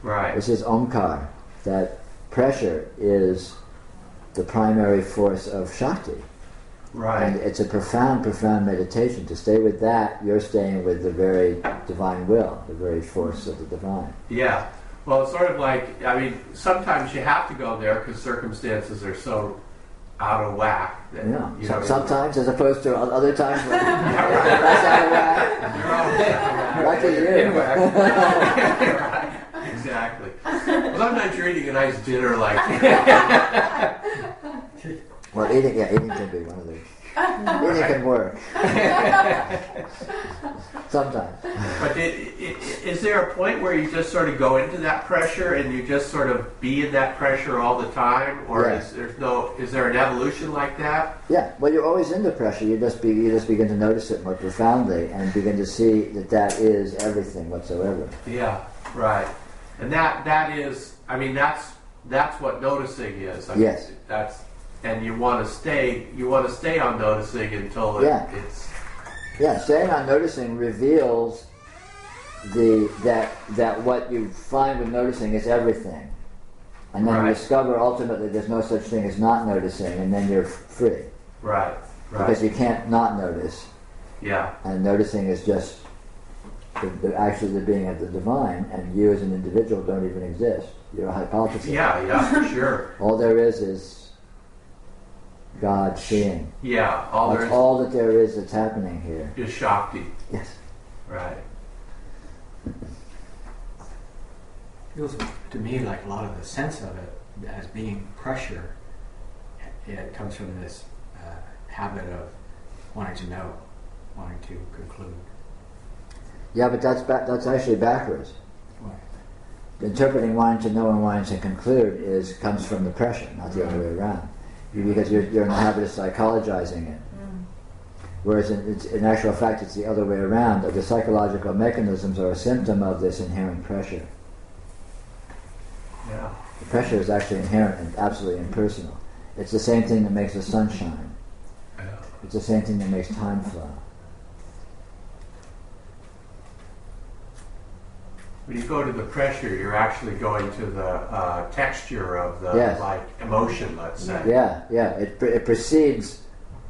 Right. This is Omkar. That pressure is the primary force of Shakti. Right. And it's a profound, profound meditation. To stay with that, you're staying with the very divine will, the very force of the divine. Yeah. Well, it's sort of like, I mean, sometimes you have to go there because circumstances are so out of whack. That, Yeah. you know, Sometimes, as opposed to other times when that's out of whack. Lucky you. Right. Exactly. Well, sometimes you're eating a nice dinner like Well, eating can be one of those. Eating can work. Sometimes. But is there a point where you just sort of go into that pressure and you just sort of be in that pressure all the time, or Yes. is there an evolution like that? Yeah. Well, you're always into pressure. You just begin to notice it more profoundly and begin to see that is everything whatsoever. Yeah, right. And that is, I mean, that's what noticing is. I mean, Yes. And you want to stay on noticing until it's. Yeah, staying on noticing reveals that what you find with noticing is everything, and then you discover ultimately there's no such thing as not noticing, and then you're free. Right. Because you can't not notice. Yeah. And noticing is just actually the being of the divine, and you as an individual don't even exist. You're a hypothesis. Yeah, for sure. All there is God seeing. Yeah, That's all that there is that's happening here. Is Shakti. Yes. Right. Feels to me like a lot of the sense of it as being pressure. It comes from this habit of wanting to know, wanting to conclude. Yeah, but that's actually backwards. Why? Interpreting wanting to know and wanting to conclude comes from the pressure, not the other way around. Because you're in the habit of psychologizing it. Whereas in actual fact it's the other way around. The psychological mechanisms are a symptom of this inherent pressure. Yeah. The pressure is actually inherent and absolutely impersonal. It's the same thing that makes the sun shine. Yeah. It's the same thing that makes time flow. When you go to the pressure, you're actually going to the texture of the like emotion, let's say. Yeah. It precedes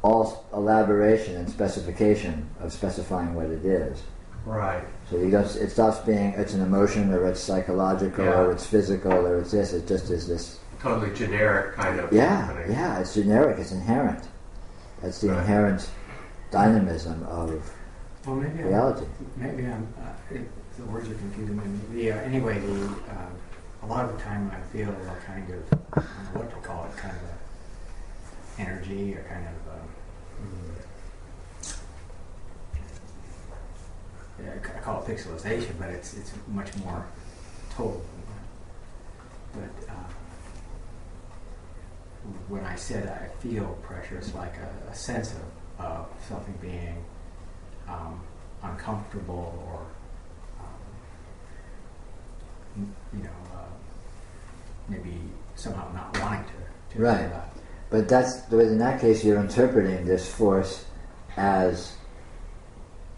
all elaboration and specification of specifying what it is. Right. So it stops being it's an emotion or it's psychological or it's physical or it's this. It just is this. Totally generic kind of. happening. Yeah. It's generic. It's inherent. That's the inherent dynamism of reality. Maybe the words are confusing me. Anyway, a lot of the time I feel a kind of, I don't know what to call it, kind of a energy or kind of I call it pixelization, but it's much more total than that. But when I said I feel pressure, it's like a sense of something being uncomfortable or maybe somehow not wanting to do Right. that. But in that case you're interpreting this force as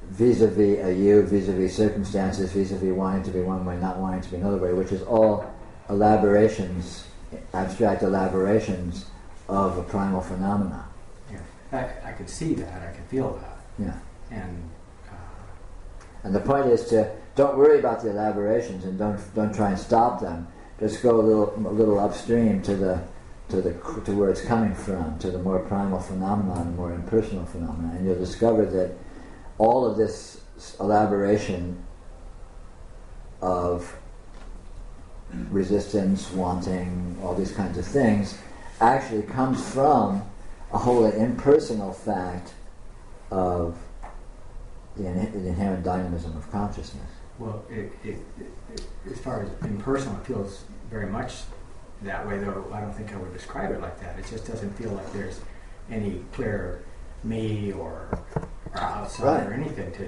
vis-a-vis a you, vis-a-vis circumstances, vis-a-vis wanting to be one way, not wanting to be another way, which is all elaborations, abstract elaborations of a primal phenomena. Yeah, I can see that, I can feel that. Yeah. And the point is to don't worry about the elaborations and don't try and stop them. Just go a little upstream to where it's coming from, to the more primal phenomenon, the more impersonal phenomenon, and you'll discover that all of this elaboration of resistance, wanting, all these kinds of things, actually comes from a wholly impersonal fact of the inherent dynamism of consciousness. Well, as far as impersonal, it feels very much that way, though I don't think I would describe it like that. It just doesn't feel like there's any clear me or outside Right. or anything for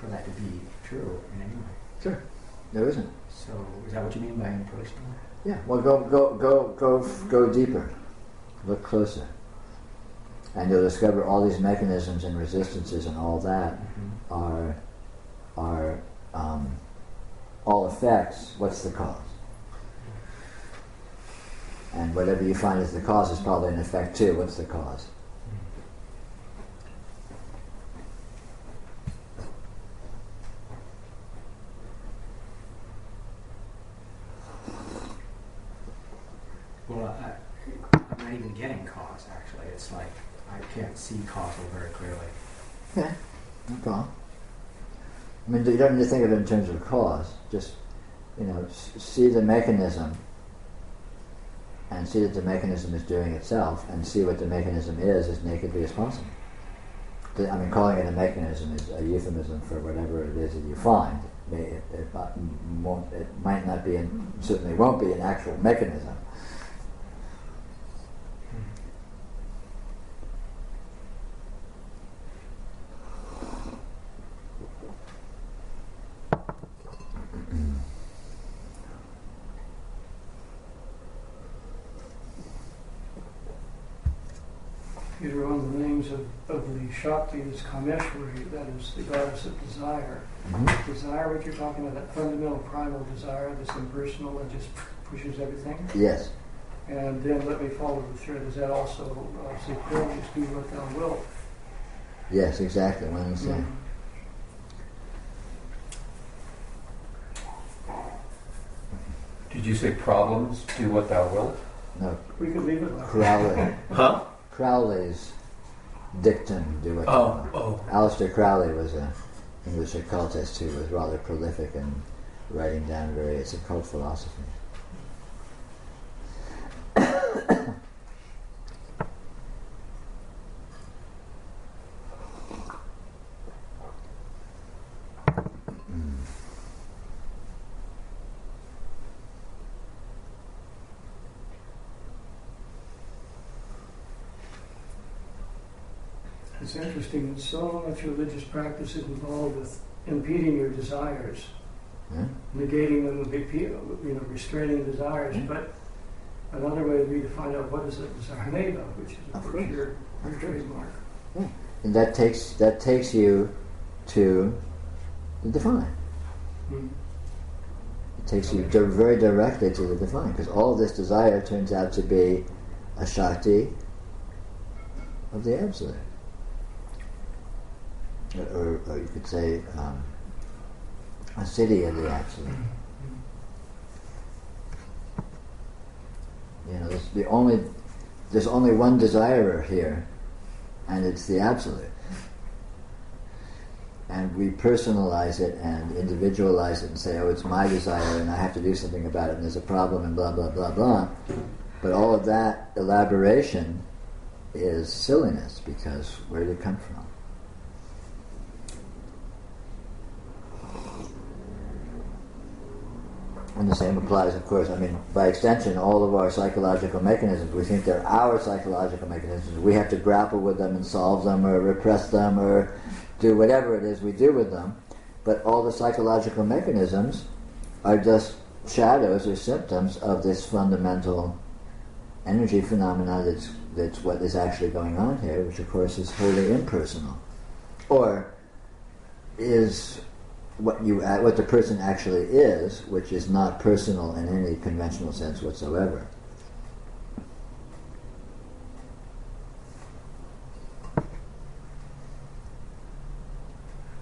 that to be true in any way. Sure. There isn't. So is that what you mean by impersonal? Yeah. Well, go deeper. Look closer. And you'll discover all these mechanisms and resistances and all that are all effects. What's the cause? And whatever you find is the cause is probably an effect too. What's the cause? Well, I'm not even getting cause, actually. It's like I can't see causal very clearly. Okay, no problem. I mean, you don't need to think of it in terms of cause. Just, see the mechanism and see that the mechanism is doing itself and see what the mechanism is as nakedly as possible. I mean, calling it a mechanism is a euphemism for whatever it is that you find. It might not be, and certainly won't be an actual mechanism. Peter, one of the names of the Shakti is Kameshwari, that is the goddess of desire. Mm-hmm. Desire, what you're talking about, that fundamental primal desire that's impersonal and just pushes everything? Yes. And then let me follow the thread. Is that also, say, clearly, just do what thou wilt? Yes, exactly. What I'm saying. Did you say problems? Do what thou wilt? No. We could leave it like Crowley. Huh? Crowley's dictum, do what you want. Aleister Crowley was an English occultist who was rather prolific in writing down various occult philosophies. It's interesting that so much religious practice is involved with impeding your desires, negating them, restraining desires. But another way would be to find out what is that desire made of, which is of course your trademark. Yeah. And that takes you to the divine. It takes you very directly to the divine, because all this desire turns out to be a Shakti of the Absolute. Or you could say a city of the Absolute. There's only one desirer here, and it's the Absolute. And we personalize it and individualize it and say, oh, it's my desire and I have to do something about it and there's a problem and blah, blah, blah, blah. But all of that elaboration is silliness, because where did it come from? And the same applies, of course, by extension, all of our psychological mechanisms. We think they're our psychological mechanisms. We have to grapple with them and solve them or repress them or do whatever it is we do with them. But all the psychological mechanisms are just shadows or symptoms of this fundamental energy phenomena that's what is actually going on here, which of course is wholly impersonal. Or is what the person actually is, which is not personal in any conventional sense whatsoever.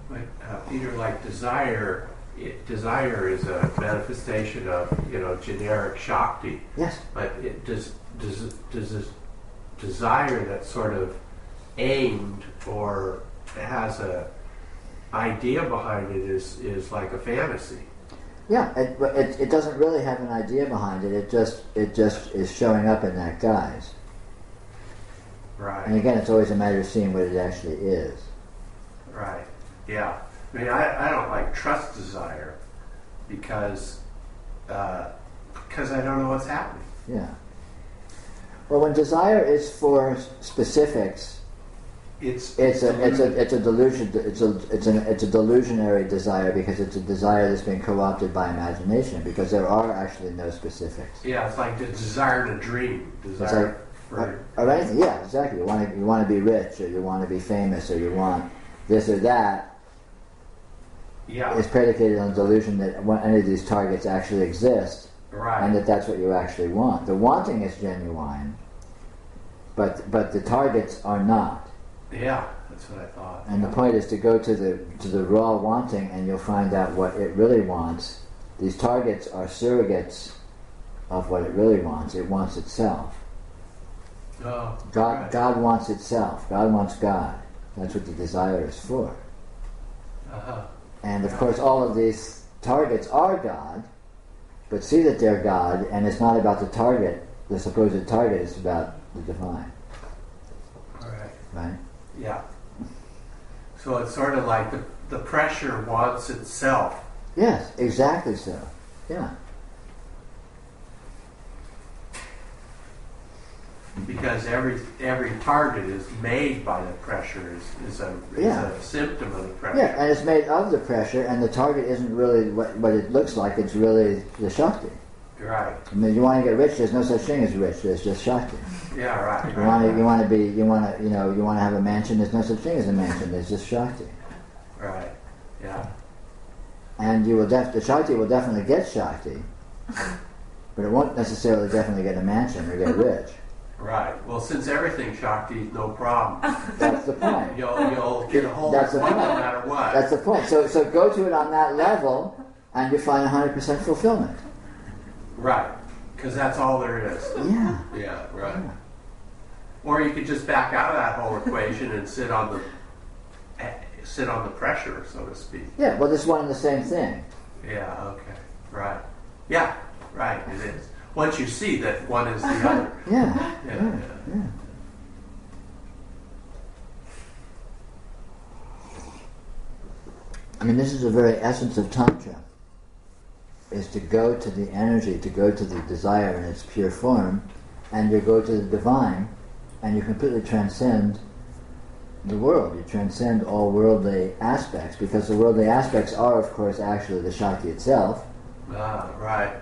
But Peter, like desire is a manifestation of generic Shakti. Yes. But does this desire that's sort of aimed or has a idea behind it is like a fantasy. Yeah, it doesn't really have an idea behind it. It just is showing up in that guise. Right. And again, it's always a matter of seeing what it actually is. Right. Yeah. I mean, I don't like trust desire because I don't know what's happening. Yeah. Well, when desire is for specifics, It's it's a delusion. It's a delusionary desire because it's a desire that's been co-opted by imagination. Because there are actually no specifics. Yeah, it's like the desire to dream. Desire for Or anything. Yeah, exactly. You want to be rich, or you want to be famous, or you want this or that. yeah. Is predicated on the delusion that any of these targets actually exist, Right. and that's what you actually want. The wanting is genuine, but the targets are not. Yeah, that's what I thought. And the point is to go to the raw wanting, and you'll find out what it really wants. These targets are surrogates of what it really wants. It wants itself. Oh, God, right. God wants itself. God wants God. That's what the desire is for. Uh-huh. And of course, all of these targets are God, but see that they're God, and it's not about the target, the supposed target. It's about the divine, All right. right? Yeah. So it's sort of like the pressure wants itself. Yes, exactly so. Yeah. Because every target is made by the pressure is a symptom of the pressure. Yeah, and it's made of the pressure, and the target isn't really what it looks like. It's really the Shakti. Right. I mean, you want to get rich. There's no such thing as rich. There's just Shakti. Yeah. Right. You want to have a mansion. There's no such thing as a mansion. There's just Shakti. Right. Yeah. And you will the Shakti will definitely get Shakti, but it won't necessarily definitely get a mansion or get rich. Right. Well, since everything's Shakti, no problem. That's the point. You'll get a hold That's of the one no point. matter what. That's the point. So go to it on that level, and you find 100% fulfillment. Right. Because that's all there is. Yeah. Yeah. Right. Yeah. Or you could just back out of that whole equation and sit on the pressure, so to speak. Yeah. Well, this one and the same thing. Yeah. Okay. Right. Yeah. Right. It is. Once you see that one is the other. Yeah. Yeah. I mean, this is the very essence of Tantra, is to go to the energy, to go to the desire in its pure form, and you go to the divine, and you completely transcend the world. You transcend all worldly aspects, because the worldly aspects are, of course, actually the Shakti itself. Right.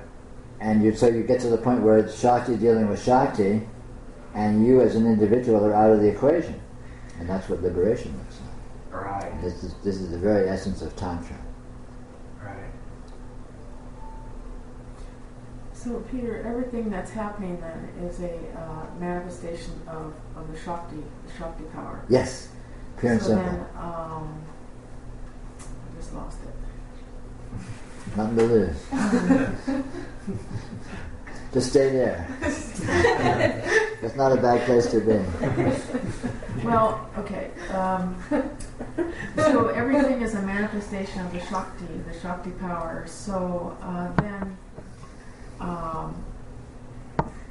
And so you get to the point where it's Shakti dealing with Shakti, and you as an individual are out of the equation. And that's what liberation looks like. Right. This is the very essence of Tantra. Right. So, Peter, everything that's happening then is a manifestation of the Shakti power. Yes, pure and So simple. then, I just lost it. Nothing to lose. Just stay there. That's not a bad place to be. Well, okay. So everything is a manifestation of the Shakti power. So then,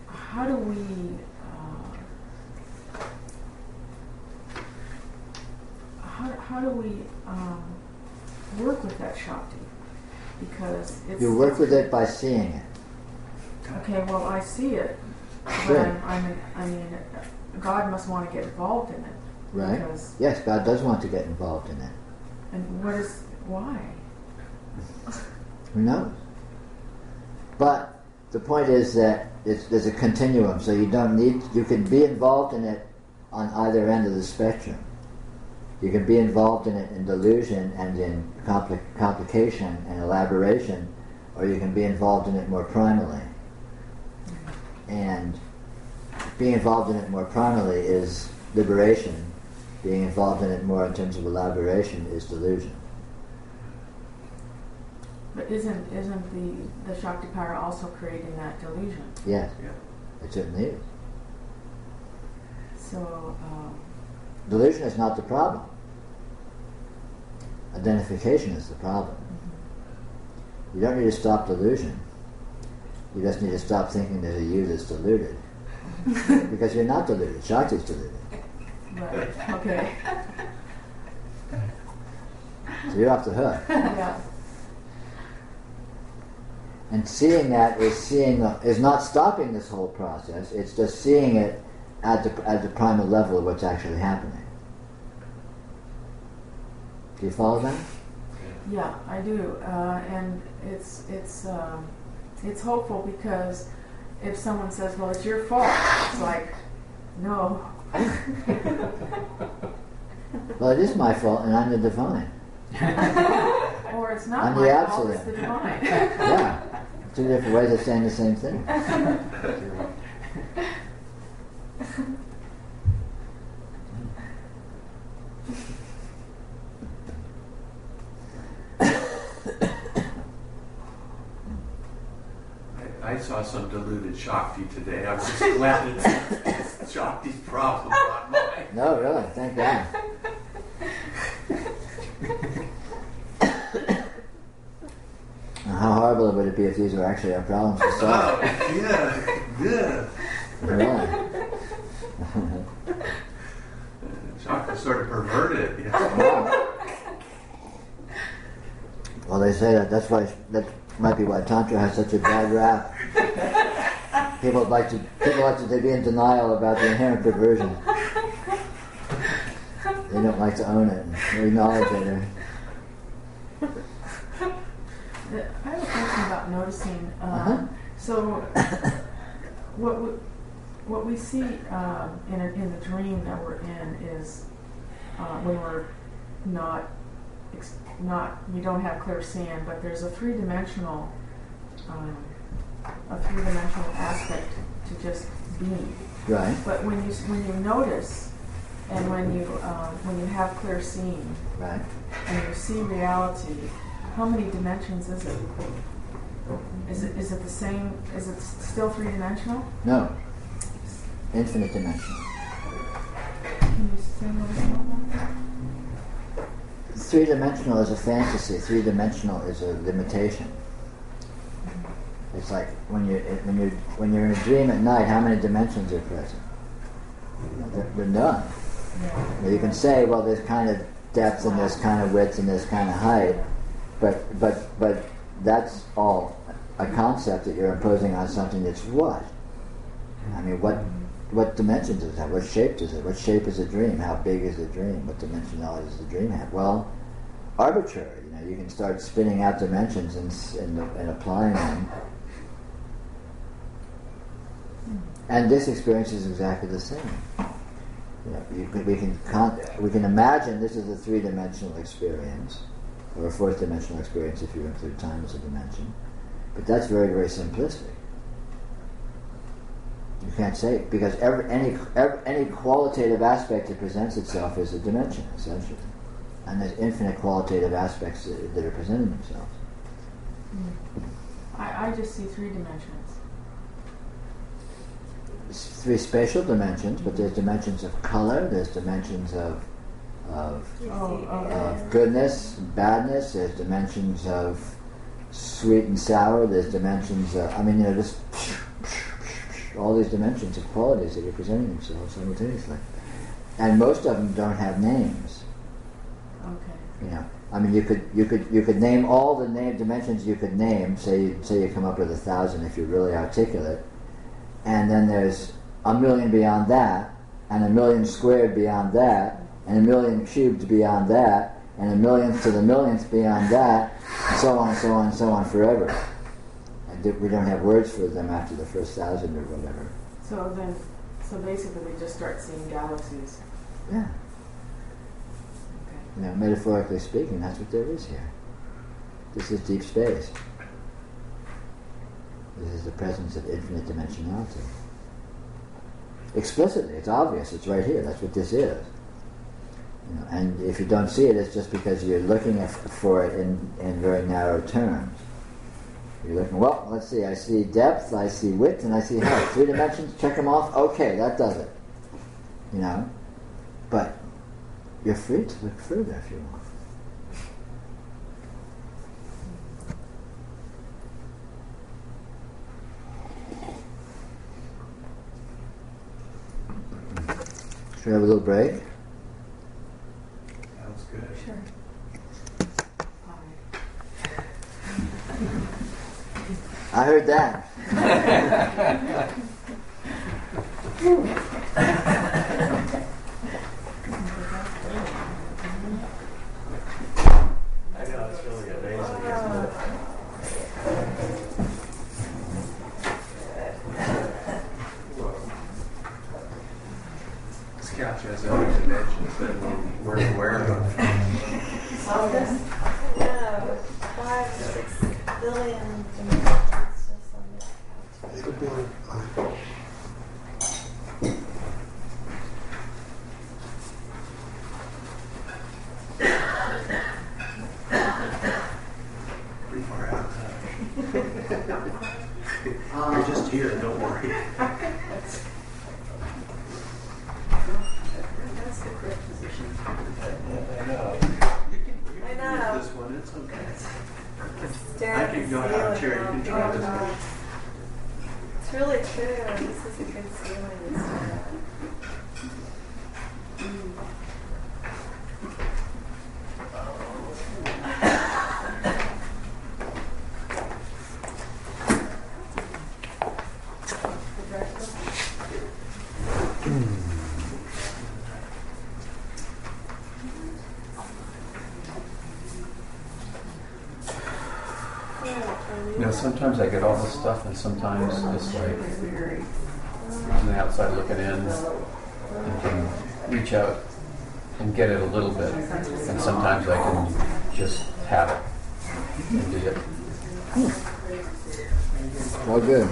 how do we work with that Shakti? Because it's You work with it by seeing it. okay. Well, I see it, Sure. but I mean, God must want to get involved in it, Right? Because, Yes, God does want to get involved in it. and why? Who knows? But the point is that there's a continuum, so you can be involved in it on either end of the spectrum. You can be involved in it in delusion and in complication and elaboration, or you can be involved in it more primally. And being involved in it more primally is liberation. Being involved in it more in terms of elaboration is delusion. But isn't the Shakti power also creating that delusion? Yes, Yeah. it certainly is. So, Delusion is not the problem. Identification is the problem. You don't need to stop delusion. You just need to stop thinking there's a you that's deluded. Because you're not deluded. Shakti's deluded. Right. Okay. So you're off the hook. Yeah. And seeing that is not stopping this whole process. It's just seeing it at the primal level of what's actually happening. Do you follow that? Yeah, I do, and it's hopeful because if someone says, "Well, it's your fault," it's like, no. Well, it is my fault, and I'm the divine. Or it's not I'm my the fault; absolute. it's the divine. Yeah, two different ways of saying the same thing. I saw some deluded Shakti today. I'm just glad it's Shakti's problem, not mine. No, really, thank God. Now, how horrible would it be if these were actually our problems to solve? Oh, yeah. Really? Shakti sort of perverted. You know? Wow. Well, they say that might be why Tantra has such a bad rap. People like to be in denial about the inherent perversion. They don't like to own it and acknowledge it. I have a question about noticing. So, what we see in the dream that we're in is when we're not we don't have clear seeing, but there's a three-dimensional aspect to just being. Right. But when you notice and when you have clear seeing Right. and you see reality, how many dimensions is it? Is it the same? Is it still three-dimensional? No. Infinite dimension. Can you say more about that? Three-dimensional is a fantasy. Three-dimensional is a limitation. It's like when you're in a dream at night, how many dimensions are present? They're none. Yeah. Now you can say, well, there's kind of depth and there's kind of width and there's kind of height, but that's all a concept that you're imposing on something that's what? I mean, what dimensions is that? What shape is it? What shape is a dream? How big is a dream? What dimensionality does the dream have? Well, arbitrary. You can start spinning out dimensions and applying them. And this experience is exactly the same. We can imagine this is a three-dimensional experience, or a fourth-dimensional experience if you include time as a dimension. But that's very, very simplistic. You can't say it, because any qualitative aspect that presents itself is a dimension, essentially. And there's infinite qualitative aspects that are presenting themselves. I just see three dimensions. Three spatial dimensions, but there's dimensions of color, there's dimensions of goodness, badness, there's dimensions of sweet and sour, there's dimensions of, just all these dimensions of qualities that are presenting themselves simultaneously. And most of them don't have names. Okay. You could name all the dimensions you could name, say you come up with 1,000 if you're really articulate, and then there's a million beyond that, and a million squared beyond that, and a million cubed beyond that, and a millionth to the millionth beyond that, and so on, so on, so on forever. And we don't have words for them after the first 1,000 or whatever. So basically we just start seeing galaxies. Yeah. Okay. Metaphorically speaking, that's what there is here. This is deep space. This is the presence of infinite dimensionality. Explicitly, it's obvious, it's right here, that's what this is. And if you don't see it, it's just because you're looking for it in very narrow terms. You're looking, well, let's see, I see depth, I see width, and I see height. 3 dimensions, check them off, okay, that does it. But you're free to look further if you want. Should we have a little break? Sounds good. Sure. I heard that. I know, it's really amazing, isn't it? This couch has other dimensions that we weren't aware of. No, 5 to 6 billion dimensions just on this couch. Pretty far out. You're just here, don't worry. That's the correct position. I know. You can I know. this one, it's okay. Stare I at can the go out of ceiling the chair, you all can day try this long. one. It's really true. This is a good ceiling to stare at. You know, sometimes I get all this stuff, and sometimes it's like from the outside looking in, and can reach out and get it a little bit, and sometimes I can just have it and be it. All good.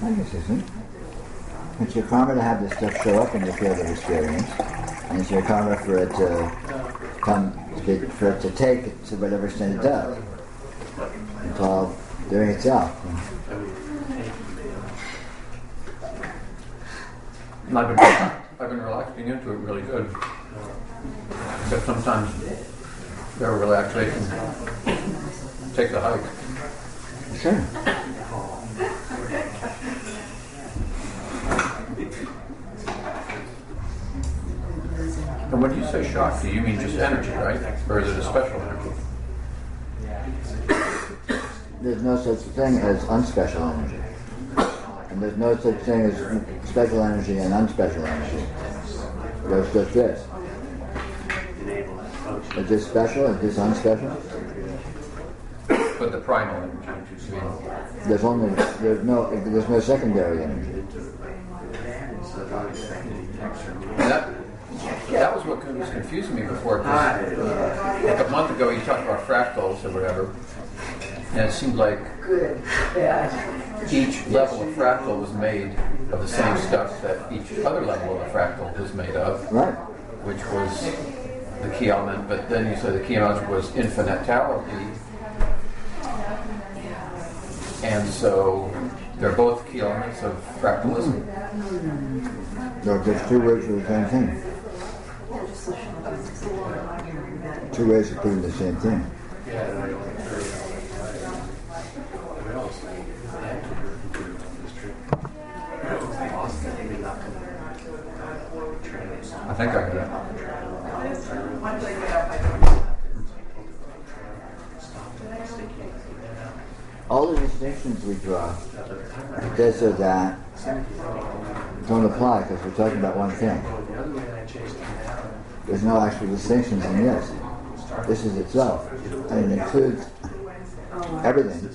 I guess it isn't. It's your karma to have this stuff show up in your field of experience, and it's your karma for it to come, for it to take it to whatever extent it does. It's all doing itself. And I've been relaxing into it really good. Except sometimes their relaxation takes a hike. Sure. And when you say Shakti, you mean just energy, right? Or is it a special energy? There's no such thing as unspecial energy. And there's no such thing as special energy and unspecial energy. There's just this. Is this special? Is this unspecial? But the primal energy. There's no secondary energy. That was what was confusing me before. Like a month ago, you talked about fractals or whatever, and it seemed like each level of fractal was made of the same stuff that each other level of the fractal was made of, Right. which was the key element. But then you said the key element was infinitality, and so they're both key elements of fractalism. No, there's two words for the same thing. Two ways of putting the same thing. I think I got it. All the distinctions we draw, this or that, don't apply because we're talking about one thing. There's no actual distinctions in this. This is itself. And it includes everything.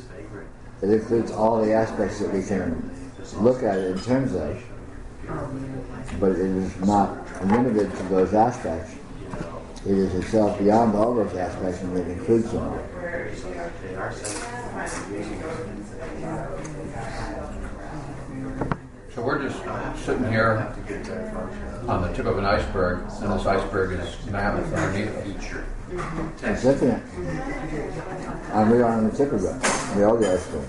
It includes all the aspects that we can look at it in terms of. But it is not limited to those aspects. It is itself beyond all those aspects and it includes them. So we're just sitting here on the tip of an iceberg, and this iceberg is mammoth underneath us. It's infinite. And we are on the tip of it. We are the iceberg.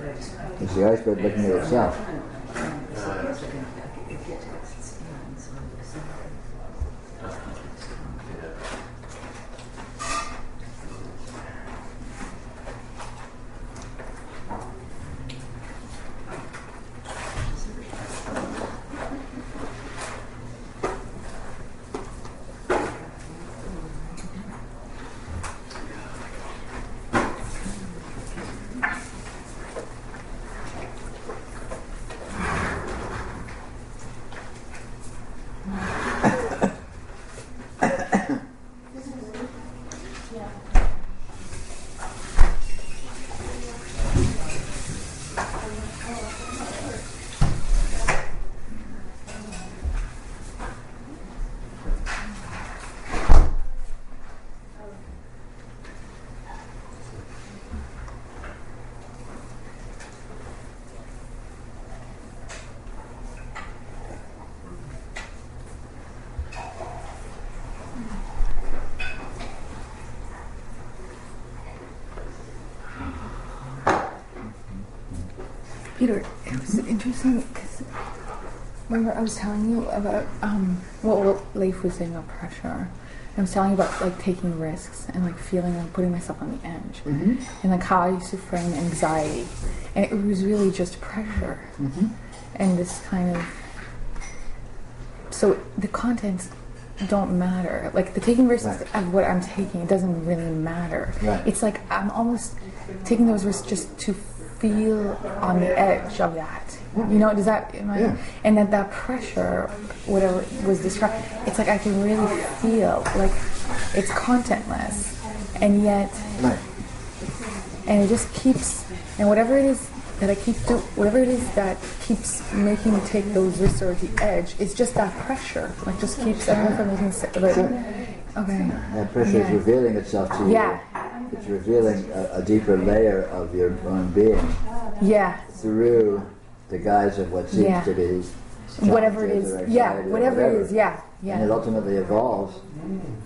It's the iceberg looking at itself. Peter, it was interesting because remember I was telling you about what Leif was saying about pressure. I was telling you about like taking risks and like feeling like putting myself on the edge, and like how I used to frame anxiety, and it was really just pressure, and this kind of. So the contents don't matter. Like the taking risks of what I'm taking, it doesn't really matter. Right. It's like I'm almost taking those risks just to feel on the edge of that. You know, does that, and that pressure, whatever was described, it's like I can really feel like it's contentless, and yet, and it just keeps, and whatever it is that I keep doing, whatever it is that keeps making me take those risks or the edge, it's just that pressure, like just keeps everyone from making, okay. That pressure is revealing itself to you. Yeah. It's revealing a deeper layer of your own being. Yeah. Through the guise of what seems to be whatever it is. Yeah. Whatever it is. Yeah. Yeah. And it ultimately evolves,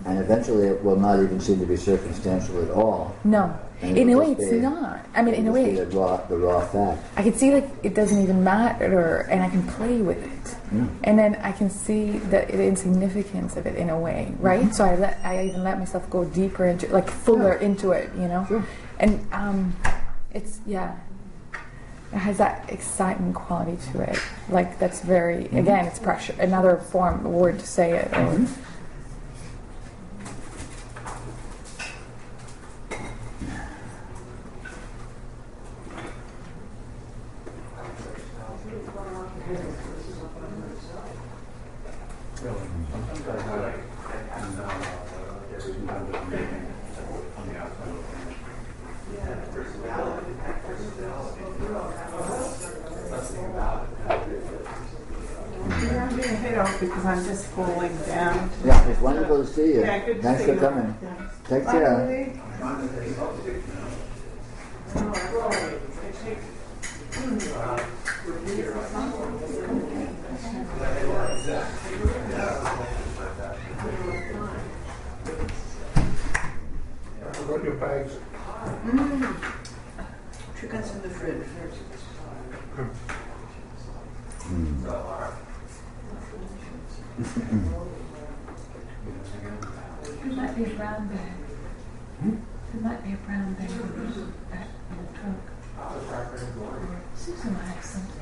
and eventually it will not even seem to be circumstantial at all. No. In a way, it's not. I mean, in a way, the raw fact. I can see like it doesn't even matter, and I can play with it, and then I can see the insignificance of it in a way, right? So I even let myself go deeper into, like fuller into it, you know, and it's it has that excitement quality to it. Like that's very again, it's pressure. Another word to say it. Or, because I'm just falling down. Yeah, it's wonderful to see you. Yeah, good to Thanks see for you. coming. Yeah. Take care. Put your bags. Chicken's in the fridge. There might be a brown bag. There might be a brown bag back in the trunk. Susan might have something.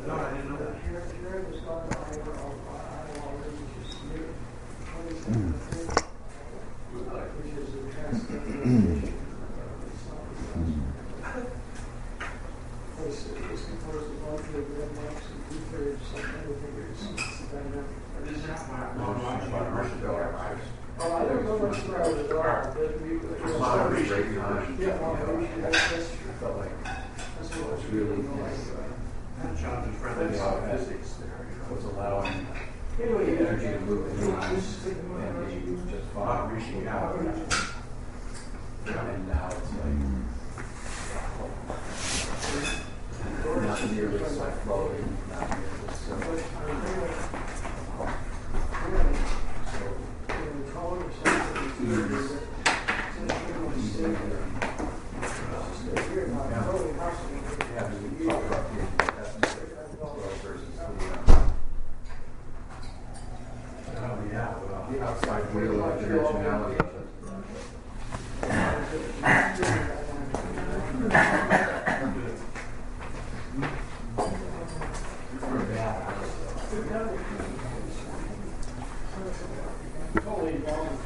No, I didn't know that. Was allowing energy to move in release and be just fine, reaching out. And now it's like not nearly so floating, not nearly so. the outside wheel of the originality of it.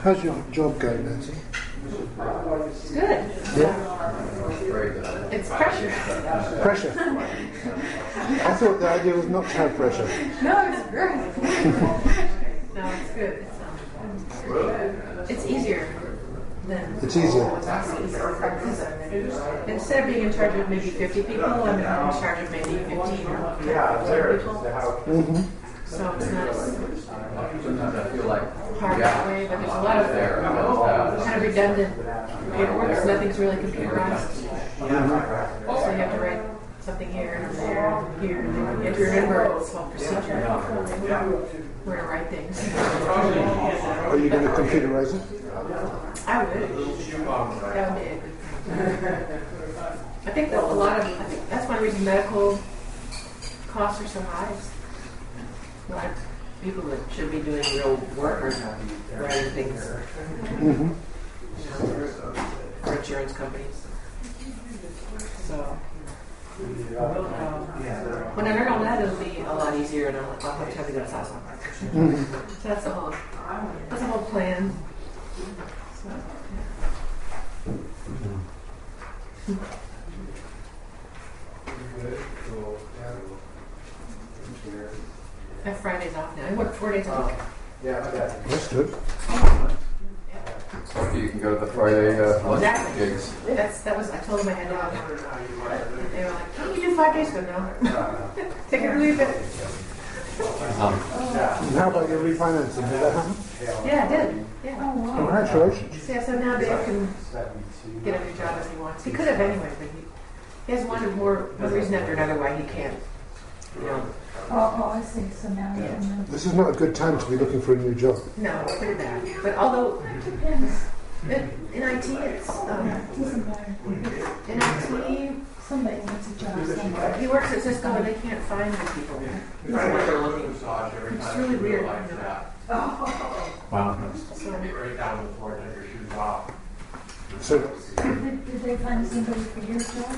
How's your job going, Nancy? It's good. Very good. It's pressure. Pressure. I thought the idea was not to have pressure. No, it's great. No, it's good. It's easier than. It's easier. Instead of being in charge of maybe 50 people, I'm in charge of maybe 15 or 10 people. Mm-hmm. So it's not Sometimes I feel like hard that way, but there's a lot of kind of redundant paperwork because nothing's really computerized. So you have to write something here and there and here and there. You have to remember it's all procedure where to write things. Are you going to computerize it? I would. That would be a good thing. I think that I think that's one reason medical costs are so high. Like people that should be doing real work are writing things Mm-hmm. for insurance companies. So when I learn all that, it'll be a lot easier, and I'll have time to go to Sasa. Mm-hmm. So that's a whole plan. So, I have Fridays off now. I work 4 days a week. That's good. So you can go to the Friday lunch Exactly. gigs. I told them I had to have it. And they were like, can you do 5 days? Go, no. Take it or leave it. And how about your refinancing? Did that happen? Yeah, I did. Yeah. Congratulations. Yeah, so now Dave can get a new job as he wants. He could have anyway, but he has one reason after another why he can't. You know. Oh, I see. So now you can. This is not a good time to be looking for a new job. No, it's pretty bad. But although in IT, it's Doesn't matter. in IT. Somebody wants a job somewhere. He works at Cisco and they can't find the people. It's really weird. Wow. So, So, Did they find somebody for your job?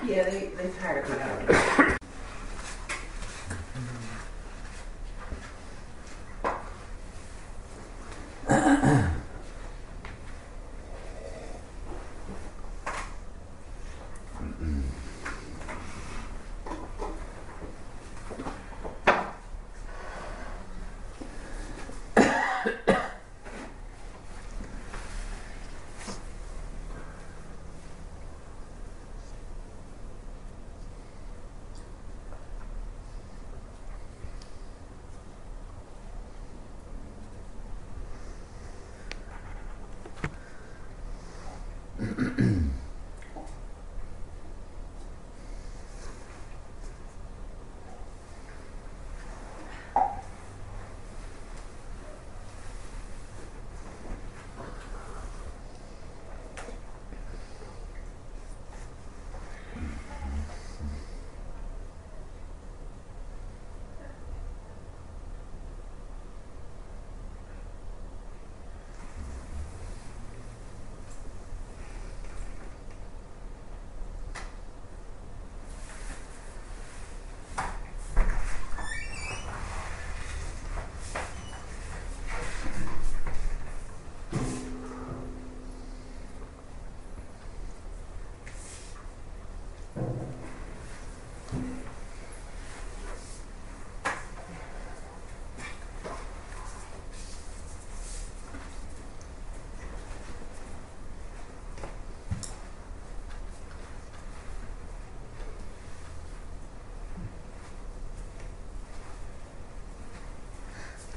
yeah, they've hired a couple.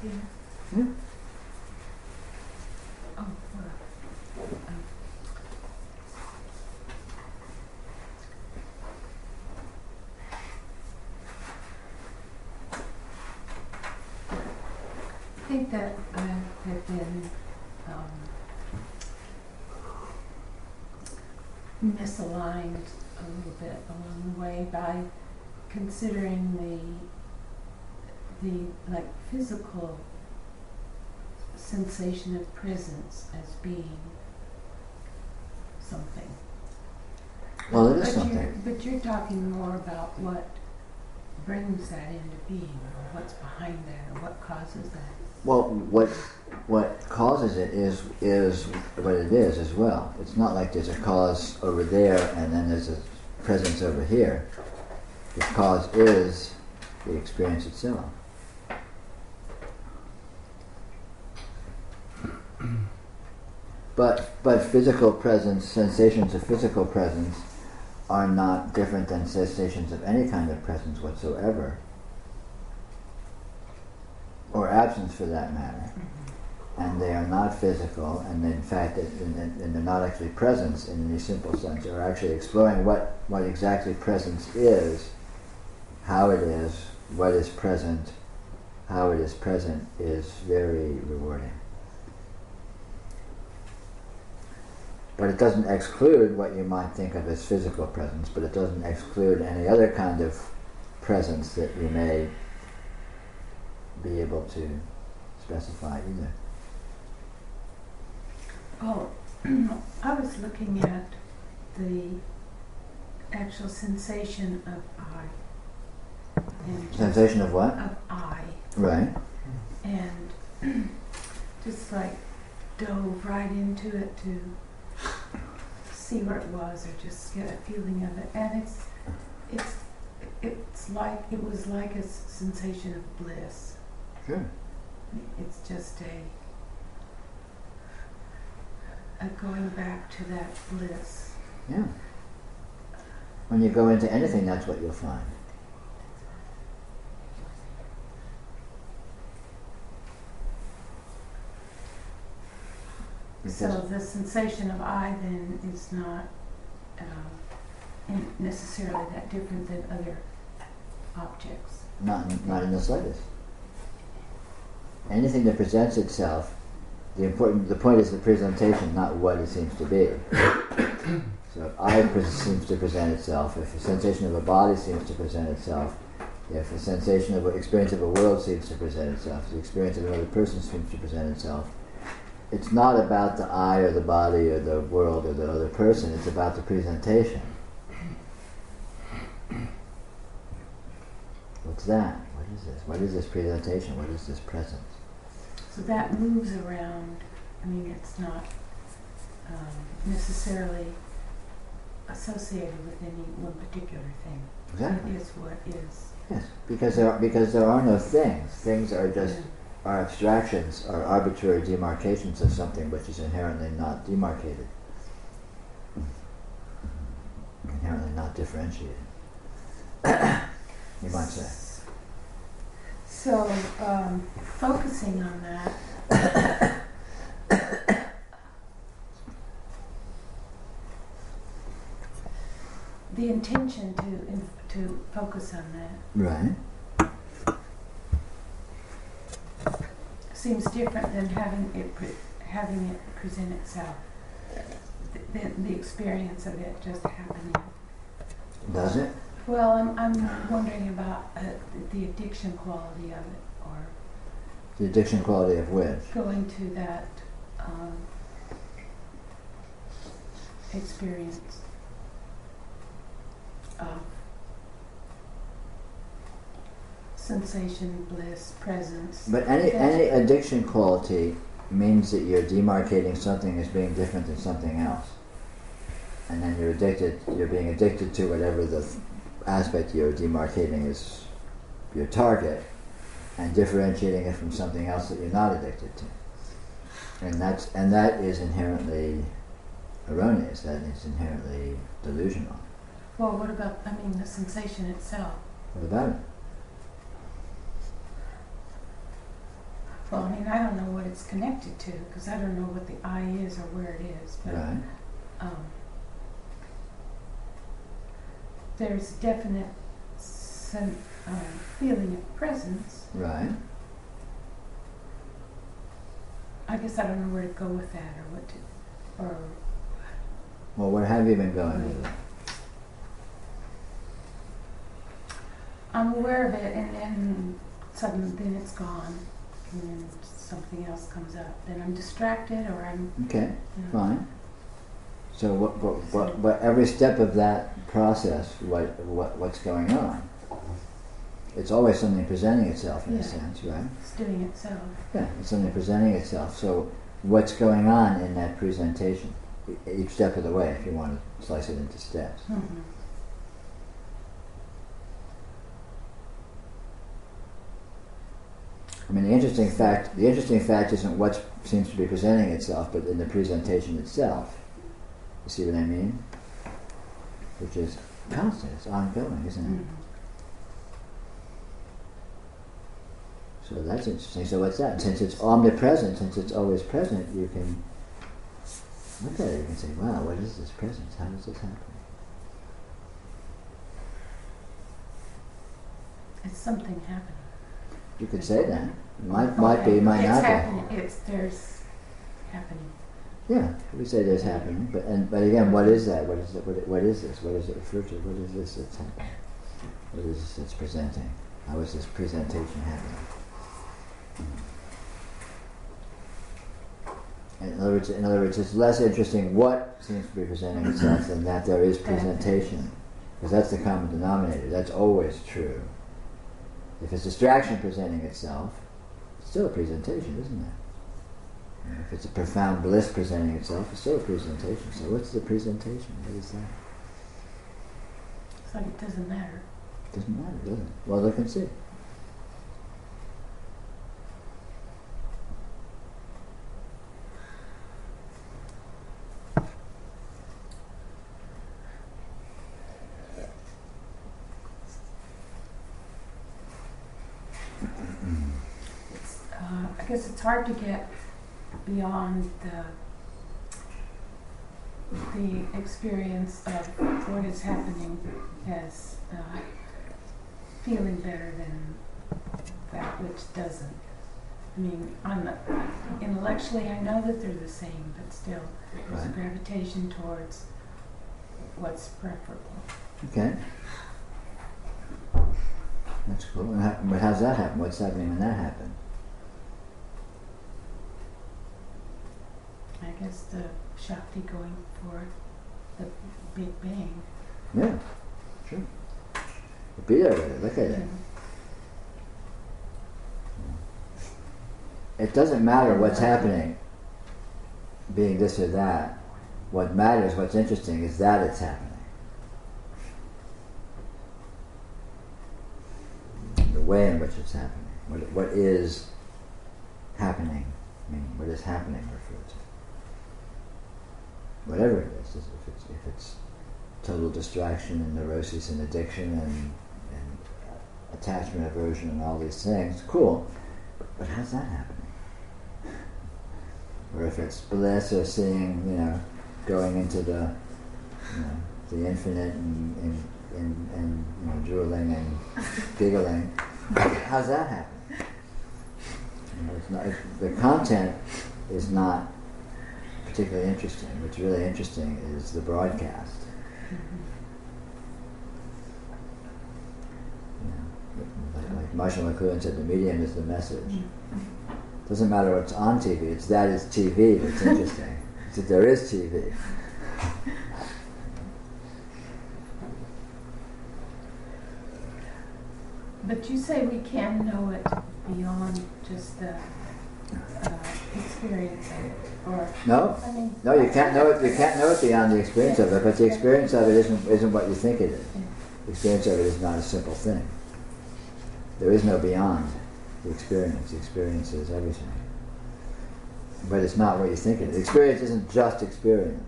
Yeah. Oh, wow. I think that I have been misaligned a little bit along the way by considering the like physical sensation of presence as being something. Well, it is But something. you're talking more about what brings that into being, or what's behind that, or what causes that. Well, what causes it is what it is as well. It's not like there's a cause over there and then there's a presence over here. The cause is the experience itself. But physical presence, sensations of physical presence, are not different than sensations of any kind of presence whatsoever, or absence for that matter. And they are not physical, and in fact, and they're not actually presence in any simple sense. They're actually exploring what exactly presence is, how it is, what is present, how it is present is very rewarding. But it doesn't exclude what you might think of as physical presence, but it doesn't exclude any other kind of presence that you may be able to specify either. Oh, I was looking at the actual sensation of I. And Sensation of what? of I. Right. And just like dove right into it to see where it was, or just get a feeling of it. And it's like, it was like a sensation of bliss. Sure. It's just a going back to that bliss. Yeah. When you go into anything, that's what you'll find. So the sensation of I then is not necessarily that different than other objects. Not in the slightest. Anything that presents itself, the point is the presentation, not what it seems to be. So if I seems to present itself, if a sensation of a body seems to present itself, if a sensation of experience of a world seems to present itself, the experience of another person seems to present itself, it's not about the I or the body or the world or the other person, it's about the presentation. What's that? What is this? What is this presentation? What is this presence? So that moves around. I mean, it's not necessarily associated with any one particular thing. Exactly. It is what is. Yes, because there are no things. Things are just are abstractions, are arbitrary demarcations of something which is inherently not demarcated, inherently not differentiated. You might say. So, focusing on that, the intention to focus on that Right. seems different than having it present itself. The experience of it just happening. Does it? Well, I'm wondering about the addiction quality of it, or The addiction quality of which? going to that experience of sensation, bliss, presence. But any addiction quality means that you're demarcating something as being different than something else. And then you're being addicted to whatever the aspect you're demarcating is your target, and differentiating it from something else that you're not addicted to. And that is inherently erroneous, that is inherently delusional. Well, what about, the sensation itself? What about it? Well, I don't know what it's connected to, because I don't know what the I is or where it is. But Right. There's definite feeling of presence. Right. I guess I don't know where to go with that, or Well, where have you been going with it? I'm aware of it, and then suddenly then it's gone. and then something else comes up. Then I'm distracted, or I'm Okay, you know, fine. So what every step of that process, what's going on? It's always something presenting itself in a sense, right? It's doing itself. Yeah, it's something presenting itself. So what's going on in that presentation? Each step of the way, if you want to slice it into steps. Mm-hmm. I mean, the interesting fact isn't what seems to be presenting itself, but in the presentation itself. You see what I mean? Which is constant, it's ongoing, isn't it? Mm-hmm. So that's interesting. So what's that? Since it's omnipresent, since it's always present, you can look at it, you can say, wow, what is this presence? How does this happen? It's something happening. You could say that. It might be, might it's not happening. be. There's happening. Yeah, we say there's happening, but again, what is that? What is it? What is this? What does it refer to? What is this that's happening? What is this that's presenting? How is this presentation happening? In other words, it's less interesting what seems to be presenting itself than that there is presentation, because that's the common denominator. That's always true. If it's distraction presenting itself, it's still a presentation, isn't it? And if it's a profound bliss presenting itself, it's still a presentation. So what's the presentation? What is that? It's like it doesn't matter. It doesn't matter, does it? Well, look and see. I guess it's hard to get beyond the experience of what is happening as feeling better than that which doesn't. I mean, intellectually I know that they're the same, but still there's a gravitation towards what's preferable. Okay. That's cool. But how's that happen? What's happening when that happens? I guess the Shakti going for the Big Bang. Yeah, sure. Be there with it. Look at it. It doesn't matter what's happening, being this or that. What matters, what's interesting, is that it's happening. The way in which it's happening. What is happening? I mean, what is happening referred to? Whatever it is, if it's total distraction and neurosis and addiction and attachment, aversion, and all these things, cool. But how's that happening? Or if it's bliss or seeing, going into the infinite and drooling and giggling, how's that happen? It's not, the content is not particularly interesting. What's really interesting is the broadcast. Like Marshall McLuhan said, the medium is the message. It doesn't matter what's on TV, it's that is TV that's interesting. It's that there is TV. But you say we can know it beyond just the experience of it, or No, no, you can't know it. You can't know it beyond the experience of it. But the experience of it isn't what you think it is. The experience of it is not a simple thing. There is no beyond the experience. The experience is everything. But it's not what you think it is. Experience isn't just experience.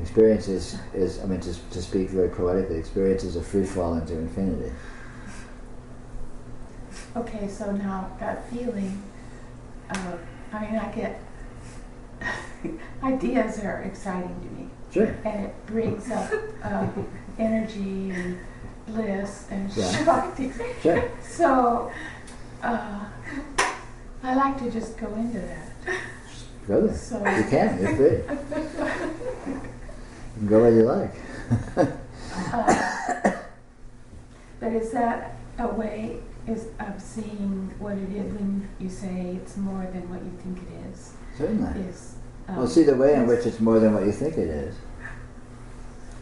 Experience is I mean, to speak very poetically, experience is a free fall into infinity. okay, so now that feeling, I get ideas are exciting to me. Sure. And it brings up energy and bliss and Yeah. shakti. Sure. So I like to just go into that. Go there. So You can. You're free. You can go where you like. uh, that a way of seeing what it is when you say it's more than what you think it is? Certainly. Is, Well, see the way in which it's more than what you think it is.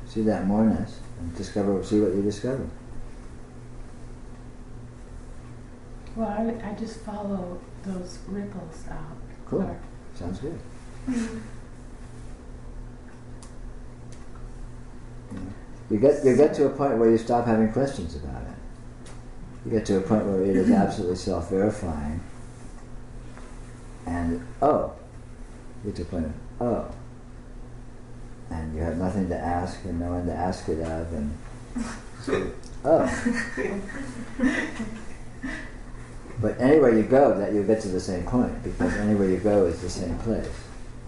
See that moreness and see what you discover. Well, I just follow those ripples out. Cool. Or- Sounds good. You get to a point where you stop having questions about it. You get to a point where it is absolutely self-verifying. And you get to a point of and you have nothing to ask and no one to ask it of, and But anywhere you go, that you'll get to the same point, because anywhere you go is the same place.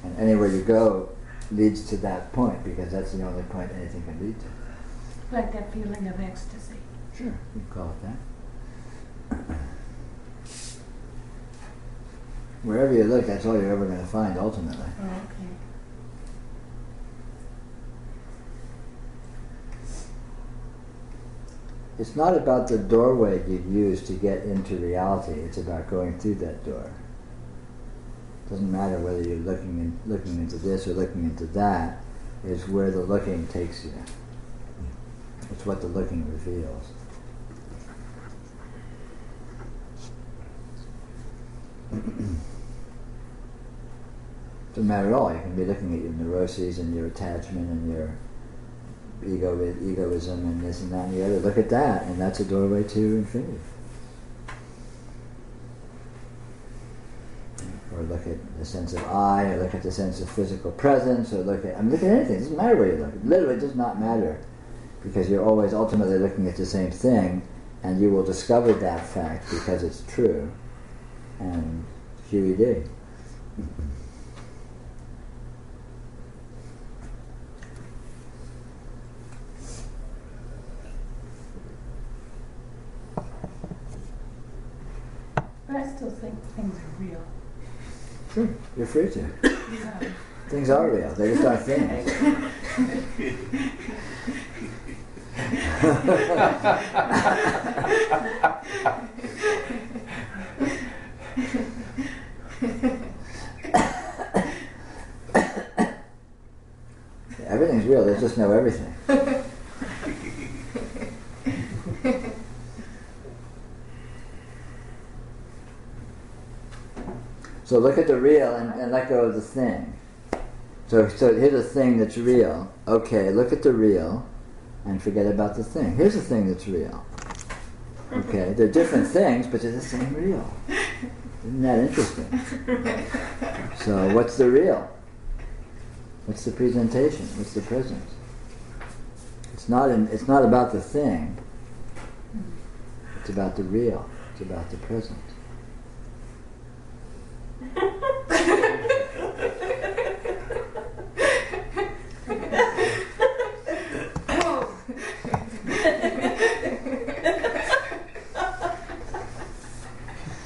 And anywhere you go leads to that point, because that's the only point anything can lead to. Like that feeling of ecstasy. Sure, you can call it that. Wherever you look, that's all you're ever going to find, ultimately. Oh, okay. It's not about the doorway you use to get into reality. It's about going through that door. It doesn't matter whether you're looking into this or looking into that. It's where the looking takes you. It's what the looking reveals. Doesn't matter at all. You can be looking at your neuroses and your attachment and your egoism and this and that and the other. Look at that, and that's a doorway to infinity. Or look at the sense of I, or look at the sense of physical presence, or look at anything. It doesn't matter where you look. It literally does not matter, because you're always ultimately looking at the same thing, and you will discover that fact because it's true. And QED. But I still think things are real. Sure, you're free to. Yeah. Things are real. They just aren't things. Everything's real. There's just no everything. So look at the real and let go of the thing. So here's a thing that's real. Okay, look at the real and forget about the thing. Here's a thing that's real. Okay, they're different things, but they're the same real. Isn't that interesting? So what's the real? What's the presentation? What's the presence? It's not about the thing. It's about the real. It's about the present.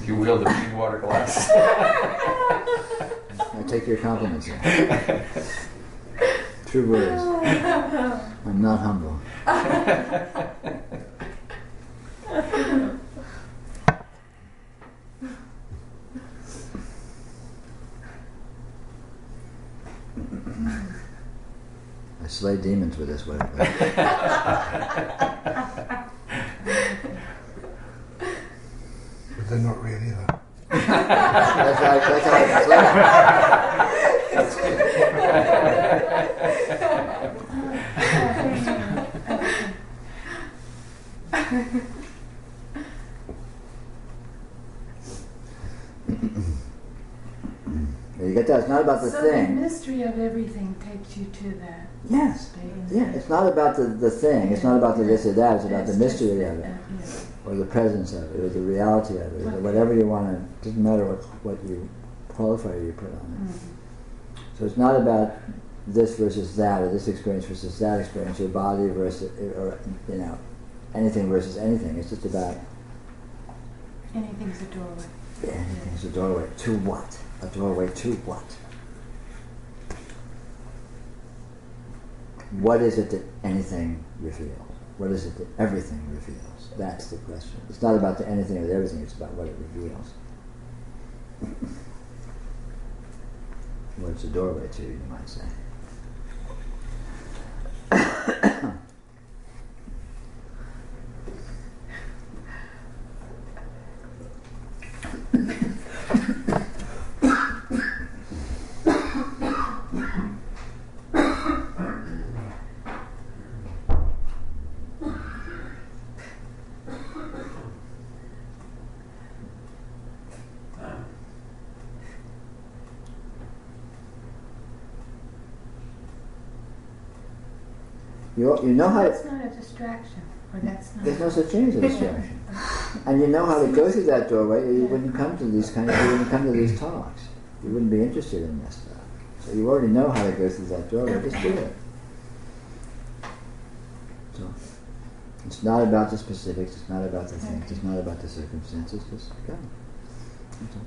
You wield the clean water glass. I take your compliments here. True words. I'm not humble. I slay demons with this weapon. But they're not real either. That's how I slay You get that? It's not about the So thing. the mystery of everything takes you to that Yes. space. Yeah, it's not about the thing. It's not about the this or that. It's about the mystery of it, or the presence of it, or the reality of it, or whatever you want to. Doesn't matter what you qualifier you put on it. Mm-hmm. So it's not about this versus that, or this experience versus that experience, or body versus, or anything versus anything. It's just about Anything's a doorway. anything's a doorway to what? A doorway to what? What is it that anything reveals? What is it that everything reveals? That's the question. It's not about the anything or the everything, it's about what it reveals. What it's a doorway to, you might say. You know how That's not a distraction, or that's not. there's no such thing as a distraction, and you know how to go through that doorway. You wouldn't come to these you wouldn't come to these talks. You wouldn't be interested in this stuff. So you already know how to go through that doorway. Just do it. So it's not about the specifics. It's not about the things. It's not about the circumstances. Just go. That's all.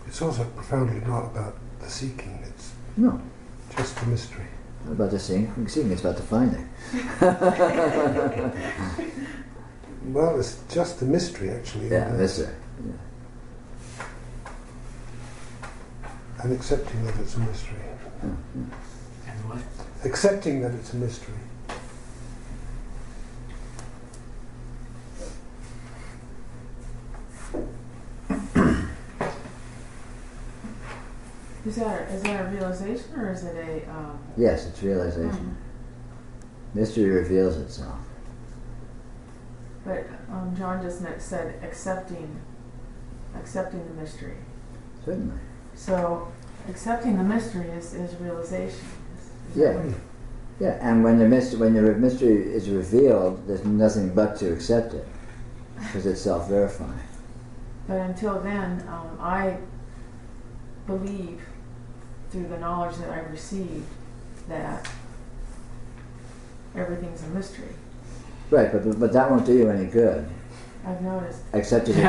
It's also profoundly not about the seeking, it's No. just the mystery. Not about the seeing, it's about the finding. Well, it's just the mystery, actually. Yeah, mystery. Yeah. And accepting that it's a mystery. And what? Accepting that it's a mystery. Is that a realization, or is it a? Yes, it's realization. Mystery reveals itself. But John just said accepting the mystery. Certainly. So accepting the mystery is realization. Yeah. Yeah, and when the mystery is revealed, there's nothing but to accept it, because it's self-verifying. But until then, I believe through the knowledge that I've received that everything's a mystery. Right, but that won't do you any good. I've noticed. Except as an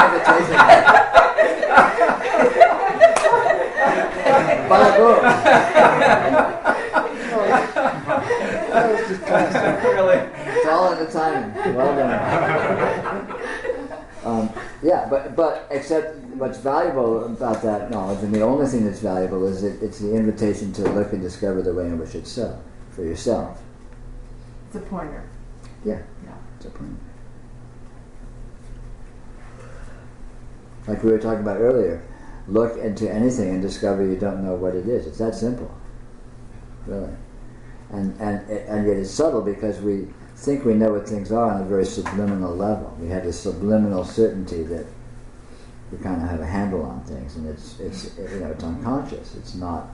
invitation. Bada boom. That was just classic. Really? It's all in the timing. Well done. Yeah, but except what's valuable about that knowledge, and the only thing that's valuable is it's the invitation to look and discover the way in which it's so for yourself. It's a pointer. Yeah, it's a pointer. Like we were talking about earlier, look into anything and discover you don't know what it is. It's that simple, really. And yet it's subtle because we think we know what things are on a very subliminal level. We have this subliminal certainty that we kind of have a handle on things, and it's unconscious. It's not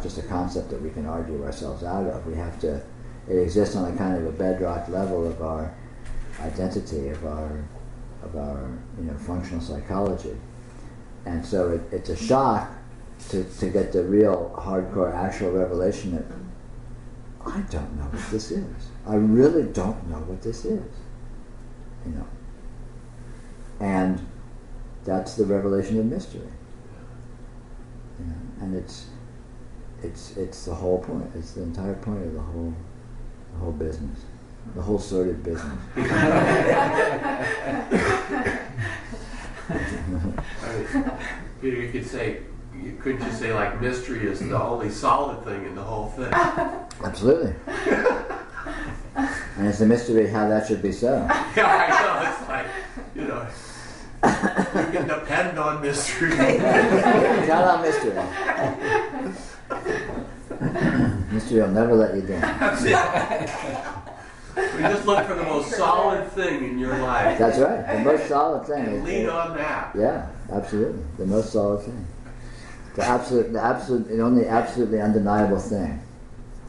just a concept that we can argue ourselves out of. We have to. It exists on a kind of a bedrock level of our identity, of our functional psychology, and so it's a shock to get the real hardcore actual revelation that I don't know what this is. I really don't know what this is. And that's the revelation of mystery. And it's the whole point. It's the entire point of the whole business, the whole sordid business. You could say, couldn't you say like mystery is the only solid thing in the whole thing? Absolutely. And it's a mystery how that should be so. Yeah, I know. It's like, you can depend on mystery. Count on mystery. Mystery will never let you down. We just look for the most solid thing in your life. That's right. The most solid thing. And lean on that. Yeah, absolutely. The most solid thing. The only absolutely undeniable thing.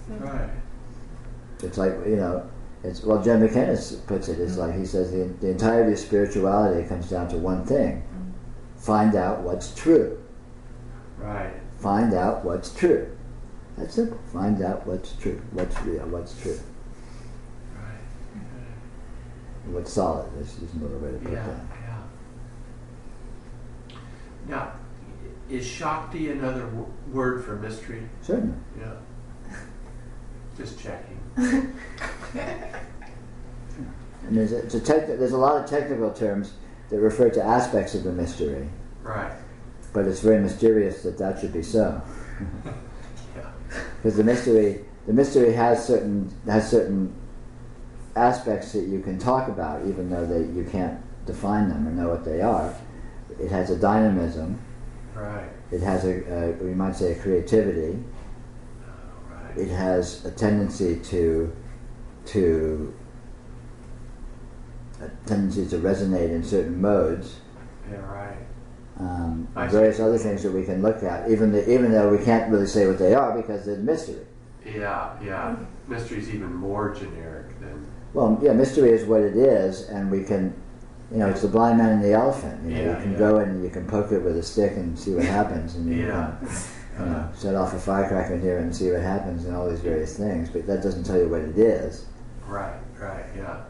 Right. It's like, it's, well, John McKenna puts it, it's like, he says, the entirety of spirituality comes down to one thing. Find out what's true. Right. Find out what's true. That's simple. Find out what's true. What's real. What's true. Right. What's solid is another way to put that. Yeah. Now, is Shakti another word for mystery? Certainly. Yeah. Just checking. And there's a lot of technical terms that refer to aspects of the mystery. Right. But it's very mysterious that should be so. Yeah. Because the mystery has certain aspects that you can talk about, even though you can't define them or know what they are. It has a dynamism. Right. It has we might say, a creativity. Right. It has a tendency to resonate in certain modes. Yeah. Right. Various other things that we can look at, even though we can't really say what they are because they're mystery. Yeah. Yeah. Mystery's even more generic than. Well, yeah, mystery is what it is, and we can, it's the blind man and the elephant. You can go and you can poke it with a stick and see what happens, and you can set off a firecracker in here and see what happens, and all these various things. But that doesn't tell you what it is. Right. Right. Yeah.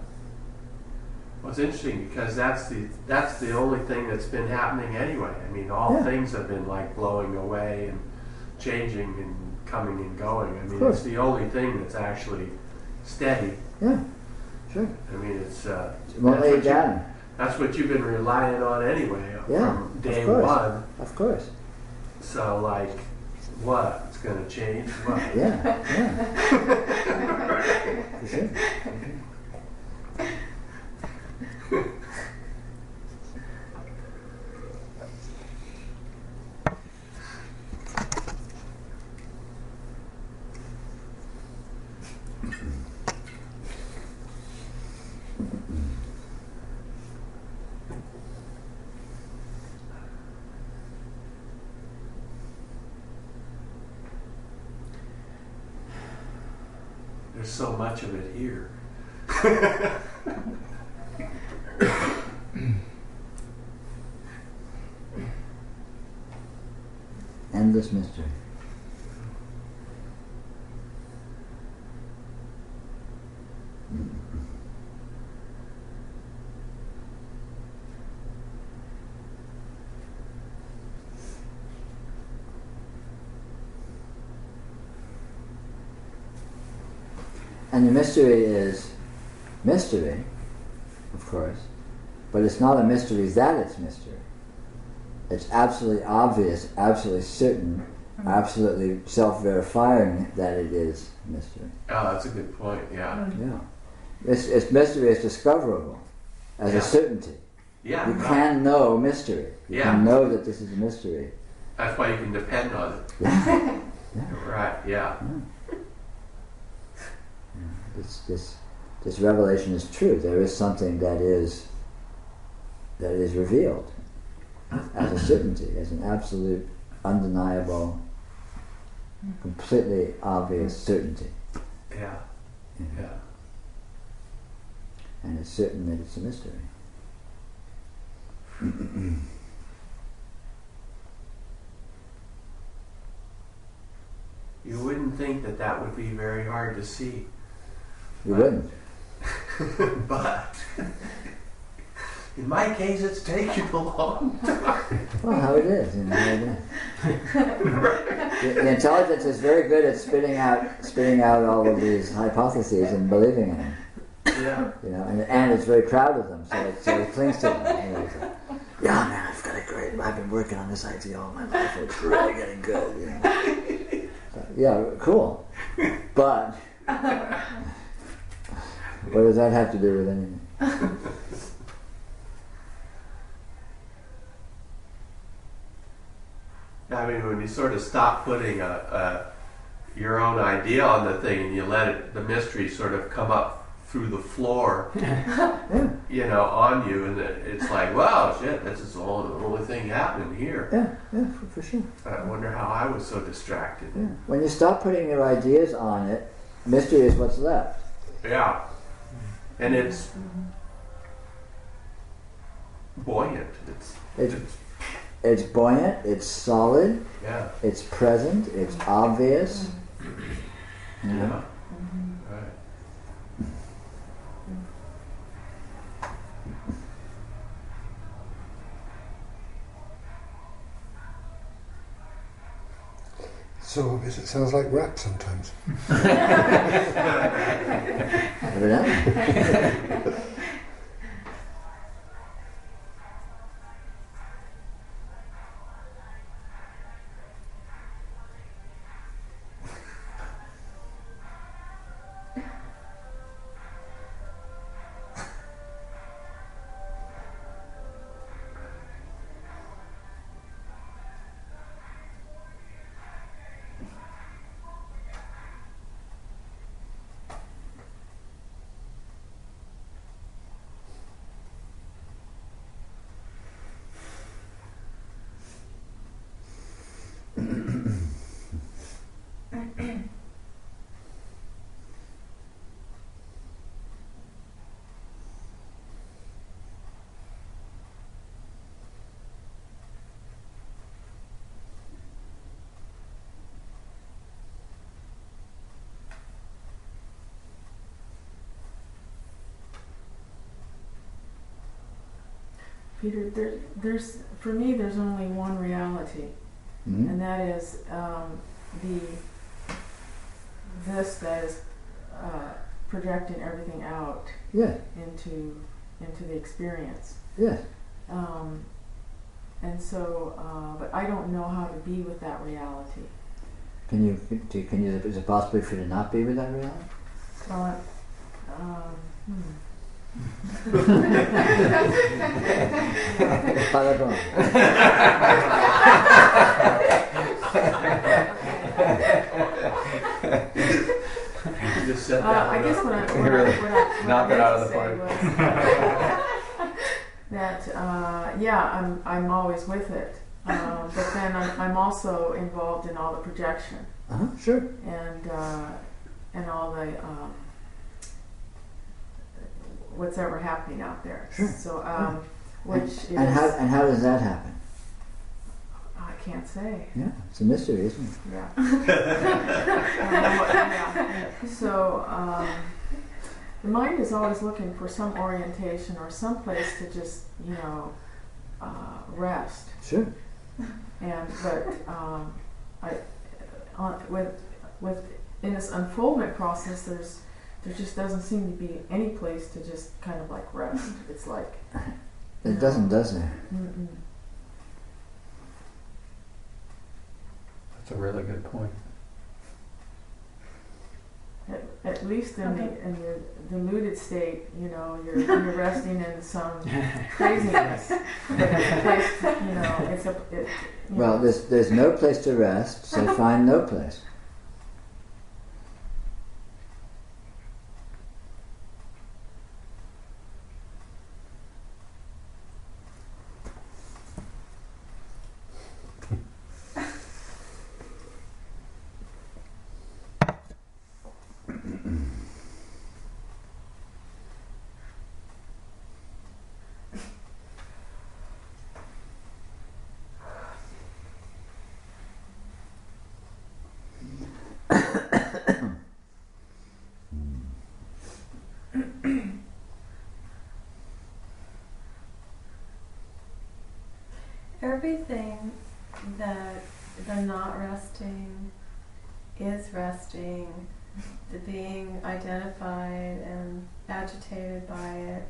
Well, it's interesting because that's the only thing that's been happening anyway. I mean, all things have been like blowing away and changing and coming and going. I mean, it's the only thing that's actually steady. Yeah, sure. I mean, it's won't lay it down. That's what you've been relying on anyway from day one. Of course. So, like, what? It's going to change? What? Yeah. For sure. There's so much of it here. Endless mystery. And the mystery is mystery, of course, but it's not a mystery that it's mystery. It's absolutely obvious, absolutely certain, absolutely self-verifying that it is mystery. Oh, that's a good point, yeah. Yeah. It's mystery is discoverable as a certainty. Yeah. You can know mystery. You can know that this is a mystery. That's why you can depend on it. Yeah. Right, yeah. This revelation is true. There is something that is revealed as a certainty, as an absolute, undeniable, completely obvious certainty. Yeah. Yeah. And it's certain that it's a mystery. You wouldn't think that would be very hard to see. You wouldn't. But in my case, it's taken a long time. Well, how it is. The intelligence is very good at spitting out all of these hypotheses and believing in them. Yeah. And it's very proud of them, so it clings to them. It's like, yeah, man, I've been working on this idea all my life. It's really getting good. So, yeah, cool. But what does that have to do with anything? I mean, when you sort of stop putting your own idea on the thing and you let the mystery sort of come up through the floor, Yeah, you know, on you, and it's like, wow, shit, this is all the only thing happening here. yeah, for sure. I wonder how I was so distracted. Yeah. When you stop putting your ideas on it, mystery is what's left. Yeah. And it's buoyant. It's buoyant, it's solid, Yeah. it's present, it's obvious. You know? Yeah. Right. So it sounds like rap sometimes. Evidently. Peter, there's for me, there's only one reality, Mhm. and that is this that is projecting everything out Yeah, into the experience. yeah. And so, but I don't know how to be with that reality. Can you, is it possible for you to not be with that reality? Well, Pardon. You just said that. I guess what I Knock it out of the meant park. to say was that yeah, I'm always with it, but then I'm also involved in all the projection Sure. and all the what's ever happening out there. Sure. So which is And how does that happen? I can't say. Yeah, it's a mystery, isn't it? Yeah. Yeah. So the mind is always looking for some orientation or some place to just, rest. Sure. With in this unfoldment process, there just doesn't seem to be any place to just kind of like rest. It's like It doesn't, does it? Mm-mm. That's a really good point. At least in the deluded state, you're resting in some craziness. But it's a place to, Well, there's no place to rest, so find no place. Everything that the not resting is resting, the being identified and agitated by it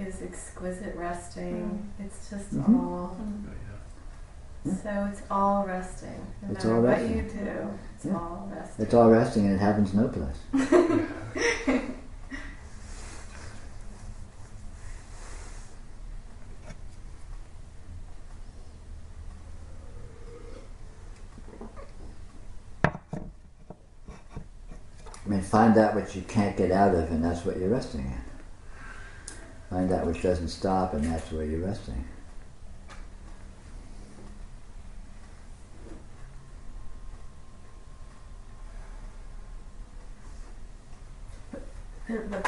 is exquisite resting. It's just all. So it's all resting. No It's matter all what resting. you do, it's all resting. It's all resting and it happens no place. I mean, find that which you can't get out of, and that's what you're resting in. Find that which doesn't stop, and that's where you're resting. But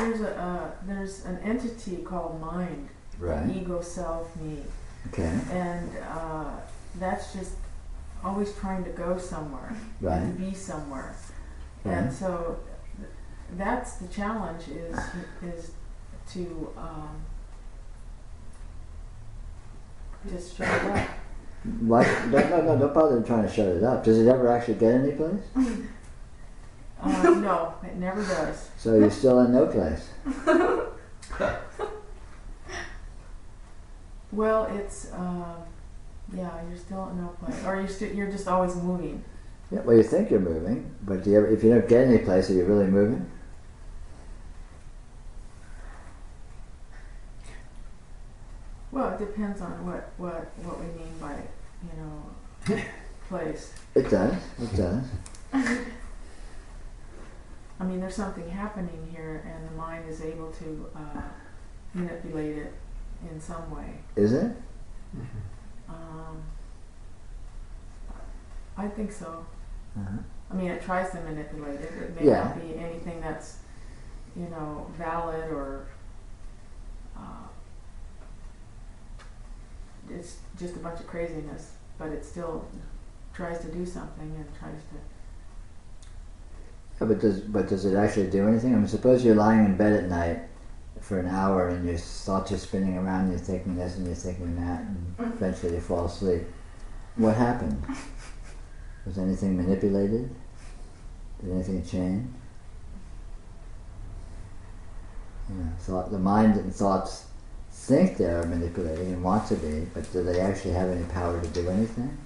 there's an entity called mind, Right. ego, self, me, Okay. and that's just always trying to go somewhere, Right. and to be somewhere, Right. and so that's the challenge is to just shut it up. What? No, don't bother trying to shut it up. Does it ever actually get any place? No, it never does. So you're still in no place. Well, it's yeah, you're still in no place, or you're just always moving. Yeah, well, you think you're moving, but do you ever, if you don't get any place, are you really moving? Well, it depends on what we mean by, place. It does. It does. I mean, there's something happening here, and the mind is able to manipulate it in some way. Is it? I think so. Uh-huh. I mean, it tries to manipulate it. It may Yeah. not be anything that's, valid or it's just a bunch of craziness, but it still tries to do something and tries to. Yeah, but does it actually do anything? I mean, suppose you're lying in bed at night for an hour and your thoughts are spinning around, and you're thinking this and you're thinking that, and eventually you fall asleep. What happened? Was anything manipulated? Did anything change? The mind and thoughts think they're manipulating and want to be, but do they actually have any power to do anything?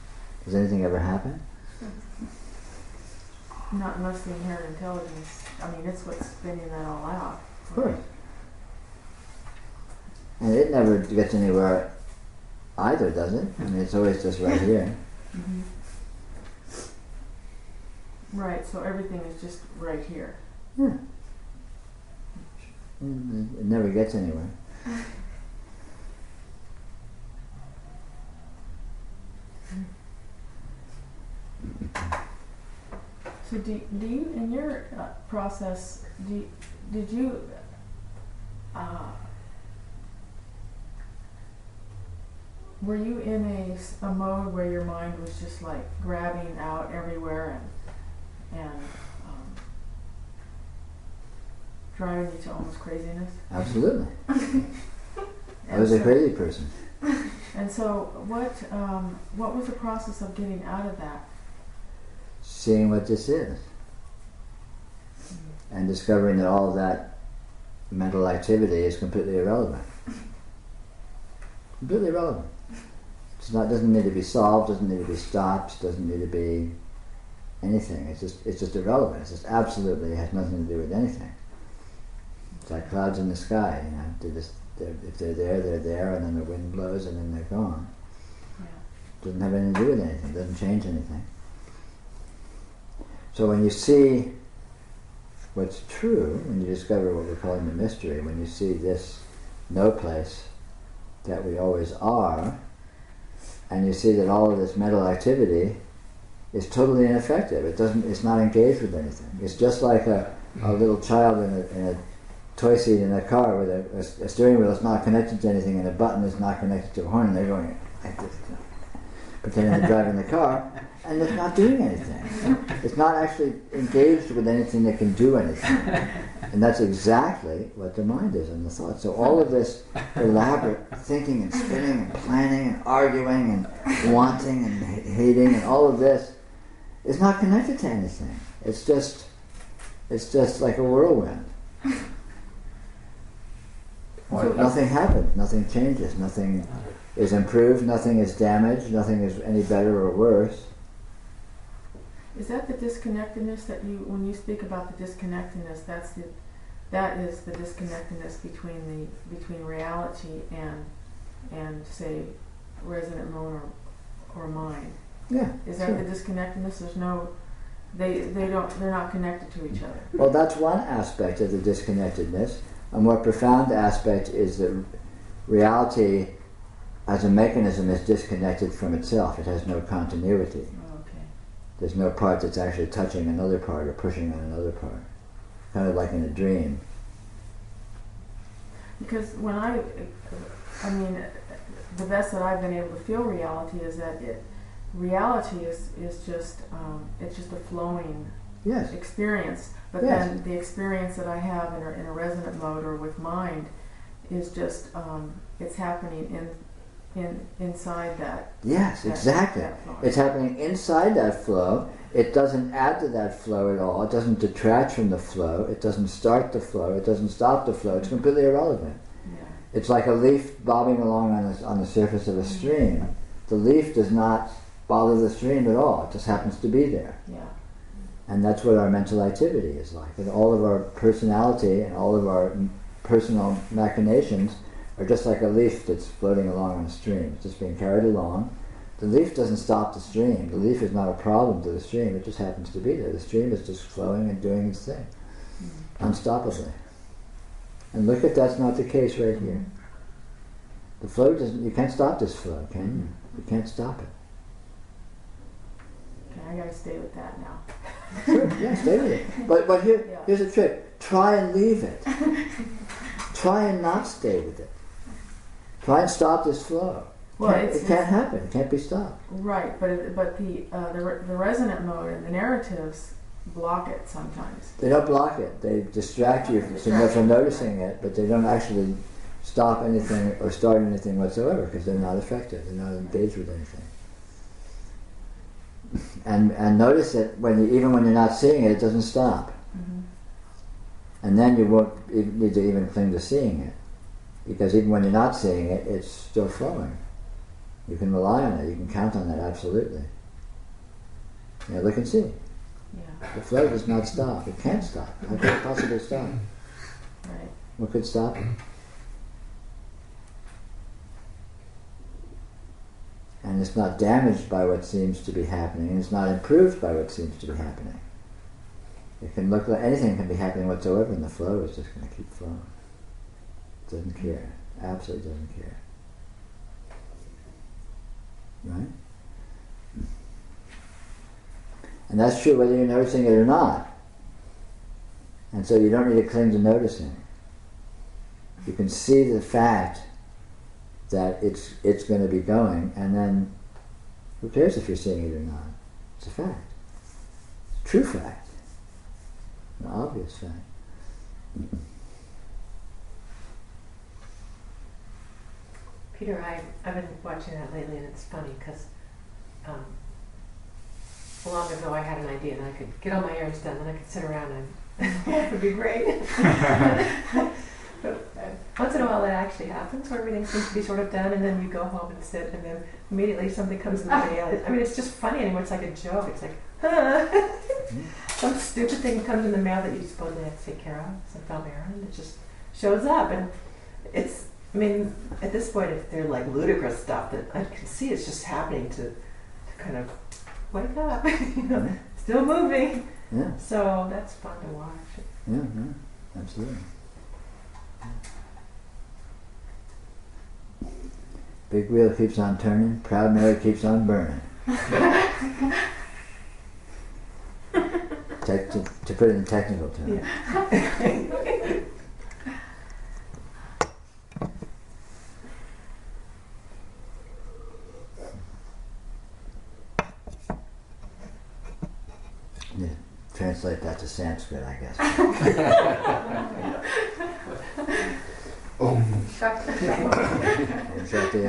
Does anything ever happen? Not unless the inherent intelligence. I mean, it's what's spinning that all out. Of course. And it never gets anywhere either, does it? I mean, it's always just right here. Mm-hmm. Right, so everything is just right here. Yeah. It never gets anywhere. So do you, in your process, did you were you in a mode where your mind was just like grabbing out everywhere and driving you to almost craziness? Absolutely. I was a crazy person. And so what was the process of getting out of that? Seeing what this is. And discovering that all of that mental activity is completely irrelevant. Completely irrelevant. Doesn't need to be solved, doesn't need to be stopped, doesn't need to be anything. It's just irrelevant. It's just absolutely has nothing to do with anything. It's like clouds in the sky, if they're there, they're there, and then the wind blows and then they're gone. Yeah. Doesn't have anything to do with anything, doesn't change anything. So when you see what's true, when you discover what we're calling the mystery, when you see this no place that we always are, and you see that all of this mental activity is totally ineffective. It's not engaged with anything. It's just like a little child in a toy seat in a car with a steering wheel that's not connected to anything and a button is not connected to a horn, and they're going like this, pretending they're driving the car, and it's not doing anything. It's not actually engaged with anything that can do anything. And that's exactly what the mind is and the thought. So all of this elaborate thinking and spinning and planning and arguing and wanting and hating and all of this is not connected to anything. It's just like a whirlwind. Nothing happens, nothing changes, nothing is improved, nothing is damaged, nothing is any better or worse. Is that the disconnectedness that when you speak about the disconnectedness, that is the disconnectedness between reality and say resonant mode or mind? Yeah. Is that sure. the disconnectedness? There's no they're not connected to each other. Well, that's one aspect of the disconnectedness. A more profound aspect is that reality as a mechanism is disconnected from itself. It has no continuity. Okay. There's no part that's actually touching another part or pushing on another part. Kind of like in a dream. Because when I mean, the best that I've been able to feel reality is that reality is just it's just a flowing Yes. experience. But Yes. then the experience that I have in a resonant mode or with mind is just it's happening inside that. Yes, exactly. That flow. It's happening inside that flow. It doesn't add to that flow at all. It doesn't detract from the flow. It doesn't start the flow. It doesn't stop the flow. It's completely irrelevant. Yeah. It's like a leaf bobbing along on the surface of a stream. The leaf does not bother the stream at all. It just happens to be there. Yeah. And that's what our mental activity is like. And all of our personality and all of our personal machinations are just like a leaf that's floating along on a stream. It's just being carried along. The leaf doesn't stop the stream. The leaf is not a problem to the stream. It just happens to be there. The stream is just flowing and doing its thing, unstoppably. And look if that's not the case right here. The flow doesn't, you can't stop this flow, can you? You can't stop it. Okay, I gotta stay with that now. Sure, yeah, stay with it. But here's the trick. Try and leave it. Try and not stay with it. Try and stop this flow. Well, It can't happen. It can't be stopped. Right, but the resonant mode and the narratives block it sometimes. They don't block it. They distract you from noticing it, but they don't actually stop anything or start anything whatsoever because they're not affected. They're not engaged with anything. And notice it even when you're not seeing it, it doesn't stop. Mm-hmm. And then you won't need to even cling to seeing it, because even when you're not seeing it, it's still flowing. You can rely on it. You can count on it absolutely. Yeah, look and see. Yeah. The flow does not stop. It can't stop. How could it possibly stop? Right. What could stop it? And it's not damaged by what seems to be happening, and it's not improved by what seems to be happening. It can look like anything can be happening whatsoever, and the flow is just going to keep flowing. It doesn't care. Absolutely doesn't care. Right? And that's true whether you're noticing it or not. And so you don't need to cling to noticing. You can see the fact that it's going to be going, and then who cares if you're seeing it or not? It's a fact. It's a true fact. An obvious fact. Peter, I've been watching that lately, and it's funny because long ago I had an idea and I could get all my errands done, and I could sit around and it would be great. But once in a while that actually happens, where everything seems to be sort of done, and then you go home and sit, and then immediately something comes in the mail. I mean, it's just funny anymore. It's like a joke. It's like, some stupid thing comes in the mail that you supposedly have to take care of, some dumb errand. It just shows up, and it's, I mean, at this point, if they're like ludicrous stuff that I can see it's just happening to kind of wake up, you know, still moving. Yeah. So that's fun to watch. Yeah, yeah, absolutely. Big wheel keeps on turning, proud Mary keeps on burning. To put it in technical terms. Yeah. Yeah, translate that to Sanskrit, I guess. Exactly.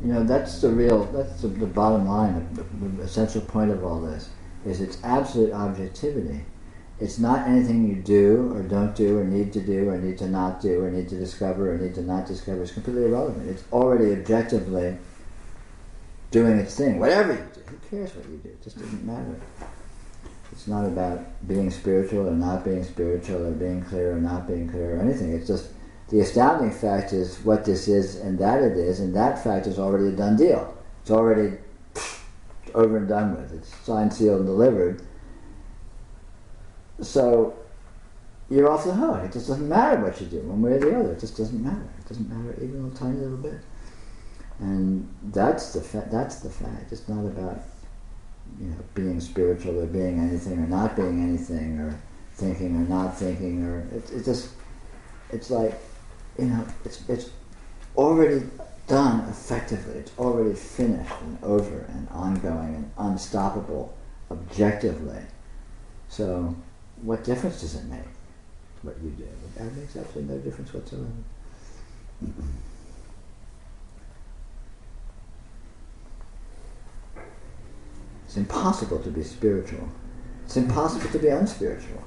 that's the bottom line, the essential point of all this, is it's absolute objectivity. It's not anything you do or don't do or need to not do or need to discover or need to not discover. It's completely irrelevant. It's already objectively doing its thing. Whatever you do, who cares what you do? It just doesn't matter. It's not about being spiritual or not being spiritual or being clear or not being clear or anything. It's just the astounding fact is what this is and that it is, and that fact is already a done deal. It's already over and done with. It's signed, sealed, and delivered. So you're off the hook. It just doesn't matter what you do, one way or the other. It just doesn't matter. It doesn't matter even a tiny little bit. And that's the fact. It's not about being spiritual or being anything or not being anything or thinking or not thinking or it's like it's already done effectively. It's already finished and over and ongoing and unstoppable objectively. So what difference does it make what you do? That makes absolutely no difference whatsoever. It's impossible to be spiritual. It's impossible to be unspiritual.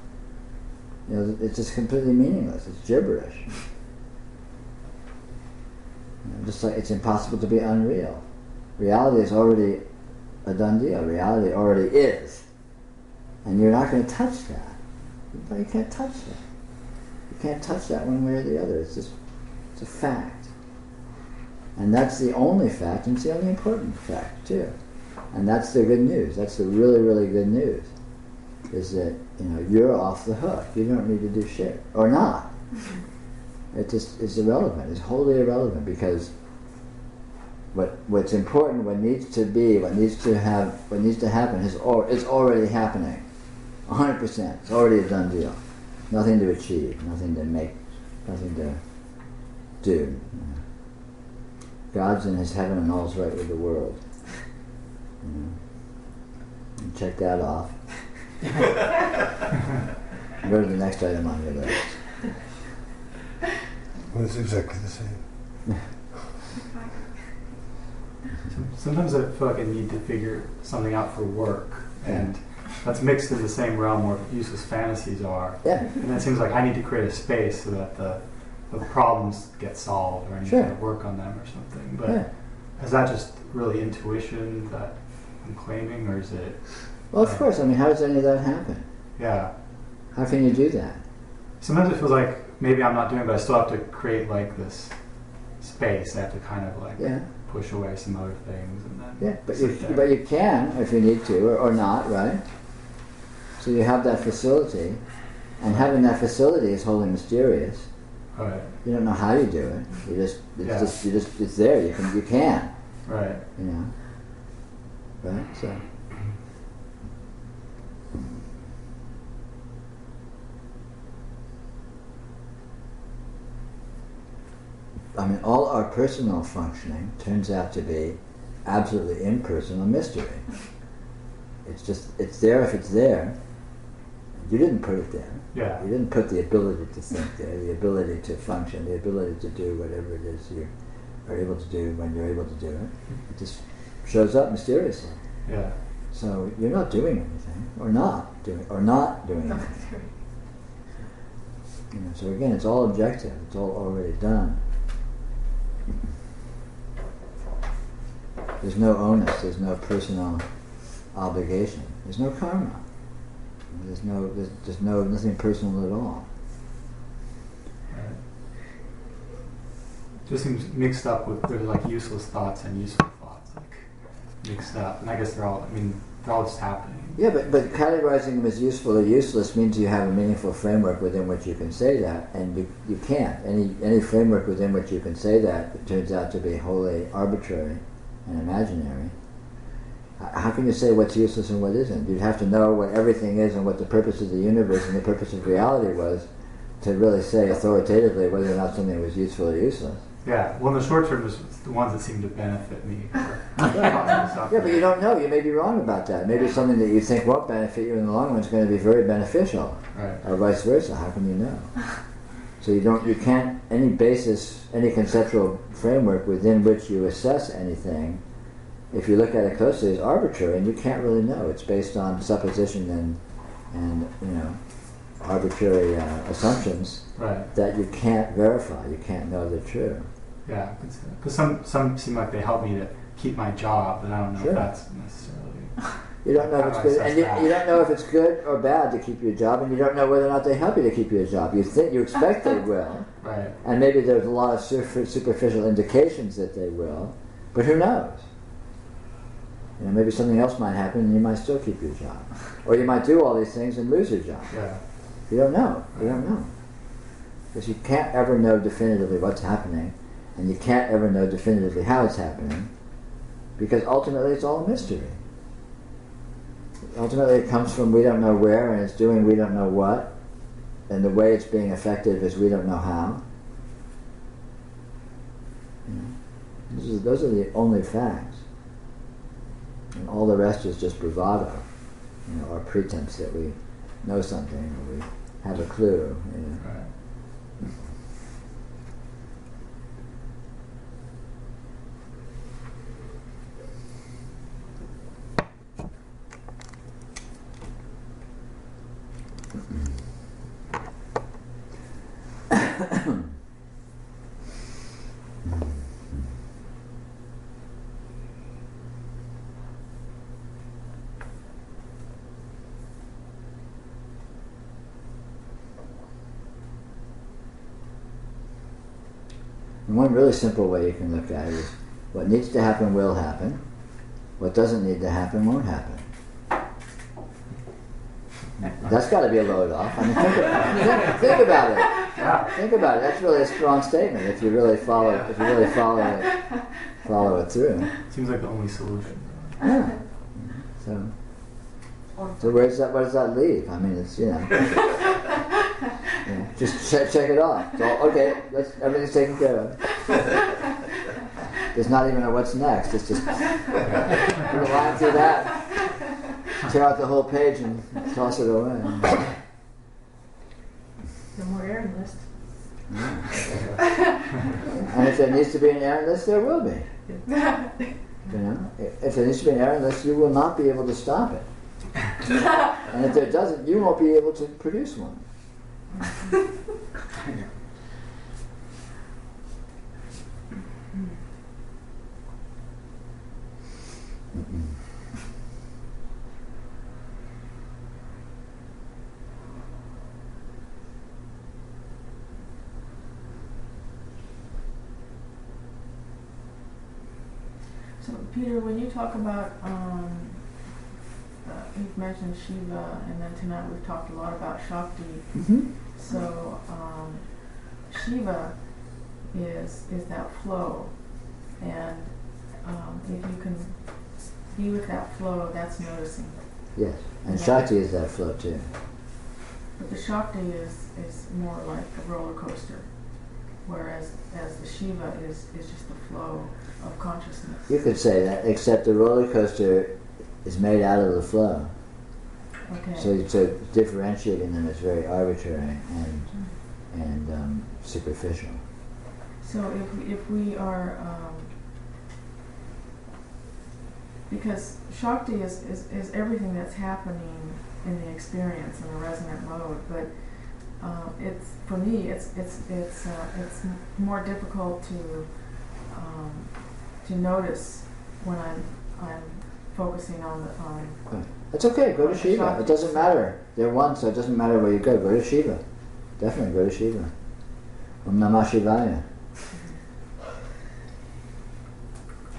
It's just completely meaningless. It's gibberish. Just like it's impossible to be unreal. Reality is already a done deal. Reality already is. And you're not going to touch that. You can't touch that. You can't touch that one way or the other. It's a fact. And that's the only fact, and it's the only important fact, too. And that's the good news. That's the really, really good news. Is that, you're off the hook. You don't need to do shit. Or not. It just is irrelevant. It's wholly irrelevant because what's important, what needs to be, what needs to happen is already happening. 100%. It's already a done deal. Nothing to achieve, nothing to make, nothing to do. God's in his heaven and all's right with the world. And check that off. Go to the next item on your list. Well, it's exactly the same. Sometimes I feel like I need to figure something out for work, and that's mixed in the same realm where useless fantasies are. Yeah. And it seems like I need to create a space so that the problems get solved, or I need to work on them or something. But is that just really intuition that I'm claiming, or is it? Well, of course. How does any of that happen? Yeah. How can you do that? Sometimes it feels like maybe I'm not doing it, but I still have to create this space. I have to kind of push away some other things and then but you can if you need to or not, right? So you have that facility, and having that facility is wholly mysterious. Right. You don't know how you do it. It's there. You can. Right. Right. So. All our personal functioning turns out to be absolutely impersonal mystery. It's there if it's there. You didn't put it there. Yeah. You didn't put the ability to think there, the ability to function, the ability to do whatever it is you are able to do when you're able to do it. It just shows up mysteriously. Yeah. So you're not doing anything, or not doing anything. So again, it's all objective. It's all already done. There's no onus. There's no personal obligation. There's no karma. There's nothing personal at all. Right. Just seems mixed up with there's useless thoughts and useful thoughts mixed up, and I guess they're all just happening. Yeah, but categorizing them as useful or useless means you have a meaningful framework within which you can say that, and you can't. Any framework within which you can say that, it turns out to be wholly arbitrary and imaginary. How can you say what's useless and what isn't? You'd have to know what everything is and what the purpose of the universe and the purpose of reality was to really say authoritatively whether or not something was useful or useless. Yeah, well, in the short term, it's the ones that seem to benefit me. Yeah, but you don't know. You may be wrong about that. Maybe something that you think won't benefit you in the long run is going to be very beneficial, right. or vice versa. How can you know? So you can't, any basis, any conceptual framework within which you assess anything, if you look at it closely, is arbitrary, and you can't really know. It's based on supposition and arbitrary assumptions that you can't verify. You can't know they're true. Yeah, because some seem like they help me to keep my job, but I don't know if that's necessarily. You don't know if it's good, and you don't know if it's good or bad to keep your job, and you don't know whether or not they help you to keep your job. You expect they will, right? And maybe there's a lot of superficial indications that they will, but who knows? Maybe something else might happen, and you might still keep your job, or you might do all these things and lose your job. Yeah. You don't know. You don't know, because you can't ever know definitively what's happening, and you can't ever know definitively how it's happening, because ultimately it's all a mystery. Ultimately it comes from we don't know where, and it's doing we don't know what, and the way it's being effective is we don't know how. Those are the only facts. And all the rest is just bravado, or pretense that we know something, or we have a clue. Right. And one really simple way you can look at it is what needs to happen will happen, what doesn't need to happen won't happen. That's got to be a load off. I mean, think about it. Yeah. Think about it. That's really a strong statement if you really follow it through. Seems like the only solution. Yeah. So where does that leave? I mean, it's just check it off. So, okay, everything's taken care of. There's not even a what's next. It's just put a line through that. Tear out the whole page and toss it away. No more errand list. And if there needs to be an errand list, there will be. If there needs to be an errand list, you will not be able to stop it. And if there doesn't, you won't be able to produce one. So, Peter, when you talk about, you've mentioned Shiva, and then tonight we've talked a lot about Shakti. Mm-hmm. So, Shiva is that flow, and if you can be with that flow, that's noticing. Yes, and Shakti is that flow too. But the Shakti is more like a roller coaster, whereas the Shiva is just the flow of consciousness. You could say that, except the roller coaster is made out of the flow. Okay. So differentiating them is very arbitrary and superficial. So if we are, because Shakti is everything that's happening in the experience in the resonant mode, but it's for me it's more difficult to notice when I'm focusing on. That's okay. Go to Shiva. Shakti. It doesn't matter. They're one, so it doesn't matter where you go. Go to Shiva. Definitely go to Shiva. Om Namah Shivaya.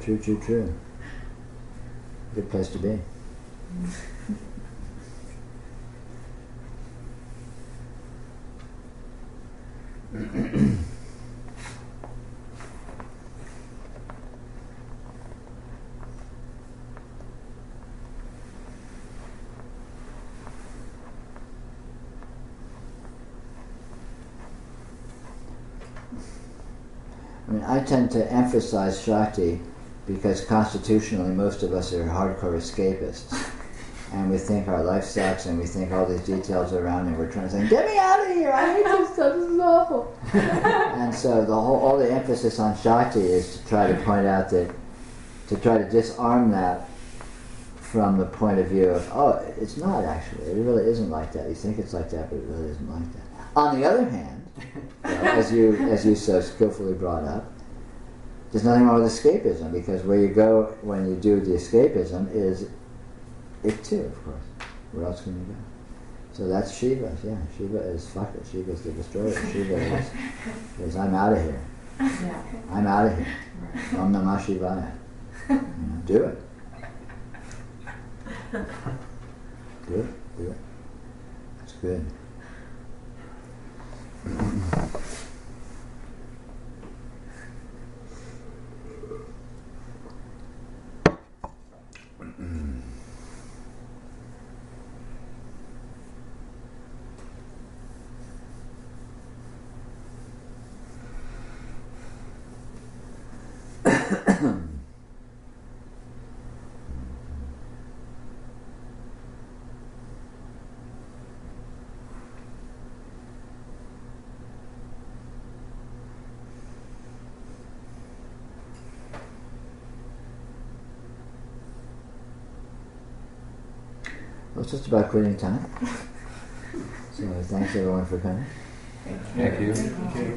True, true, true. Good place to be. I mean, I tend to emphasize Shakti because constitutionally most of us are hardcore escapists. and we think our life sucks, and we think all these details are around, and we're trying to say, get me out of here, I hate this stuff, this is awful. And so all the emphasis on Shakti is to try to point out that, to try to disarm that from the point of view of, oh, it's not actually, it really isn't like that. You think it's like that, but it really isn't like that. On the other hand, as you so skillfully brought up, there's nothing wrong with escapism, because where you go when you do the escapism is it too, of course. Where else can you go? So that's Shiva. Yeah, Shiva is fuck it. Shiva is the destroyer. Shiva is I'm out of here. Yeah. I'm out of here. Om Namah Shivaya. Do it. Do it. Do it. That's good. Well, it's just about quitting time. So thanks everyone for coming. Thank you. Okay.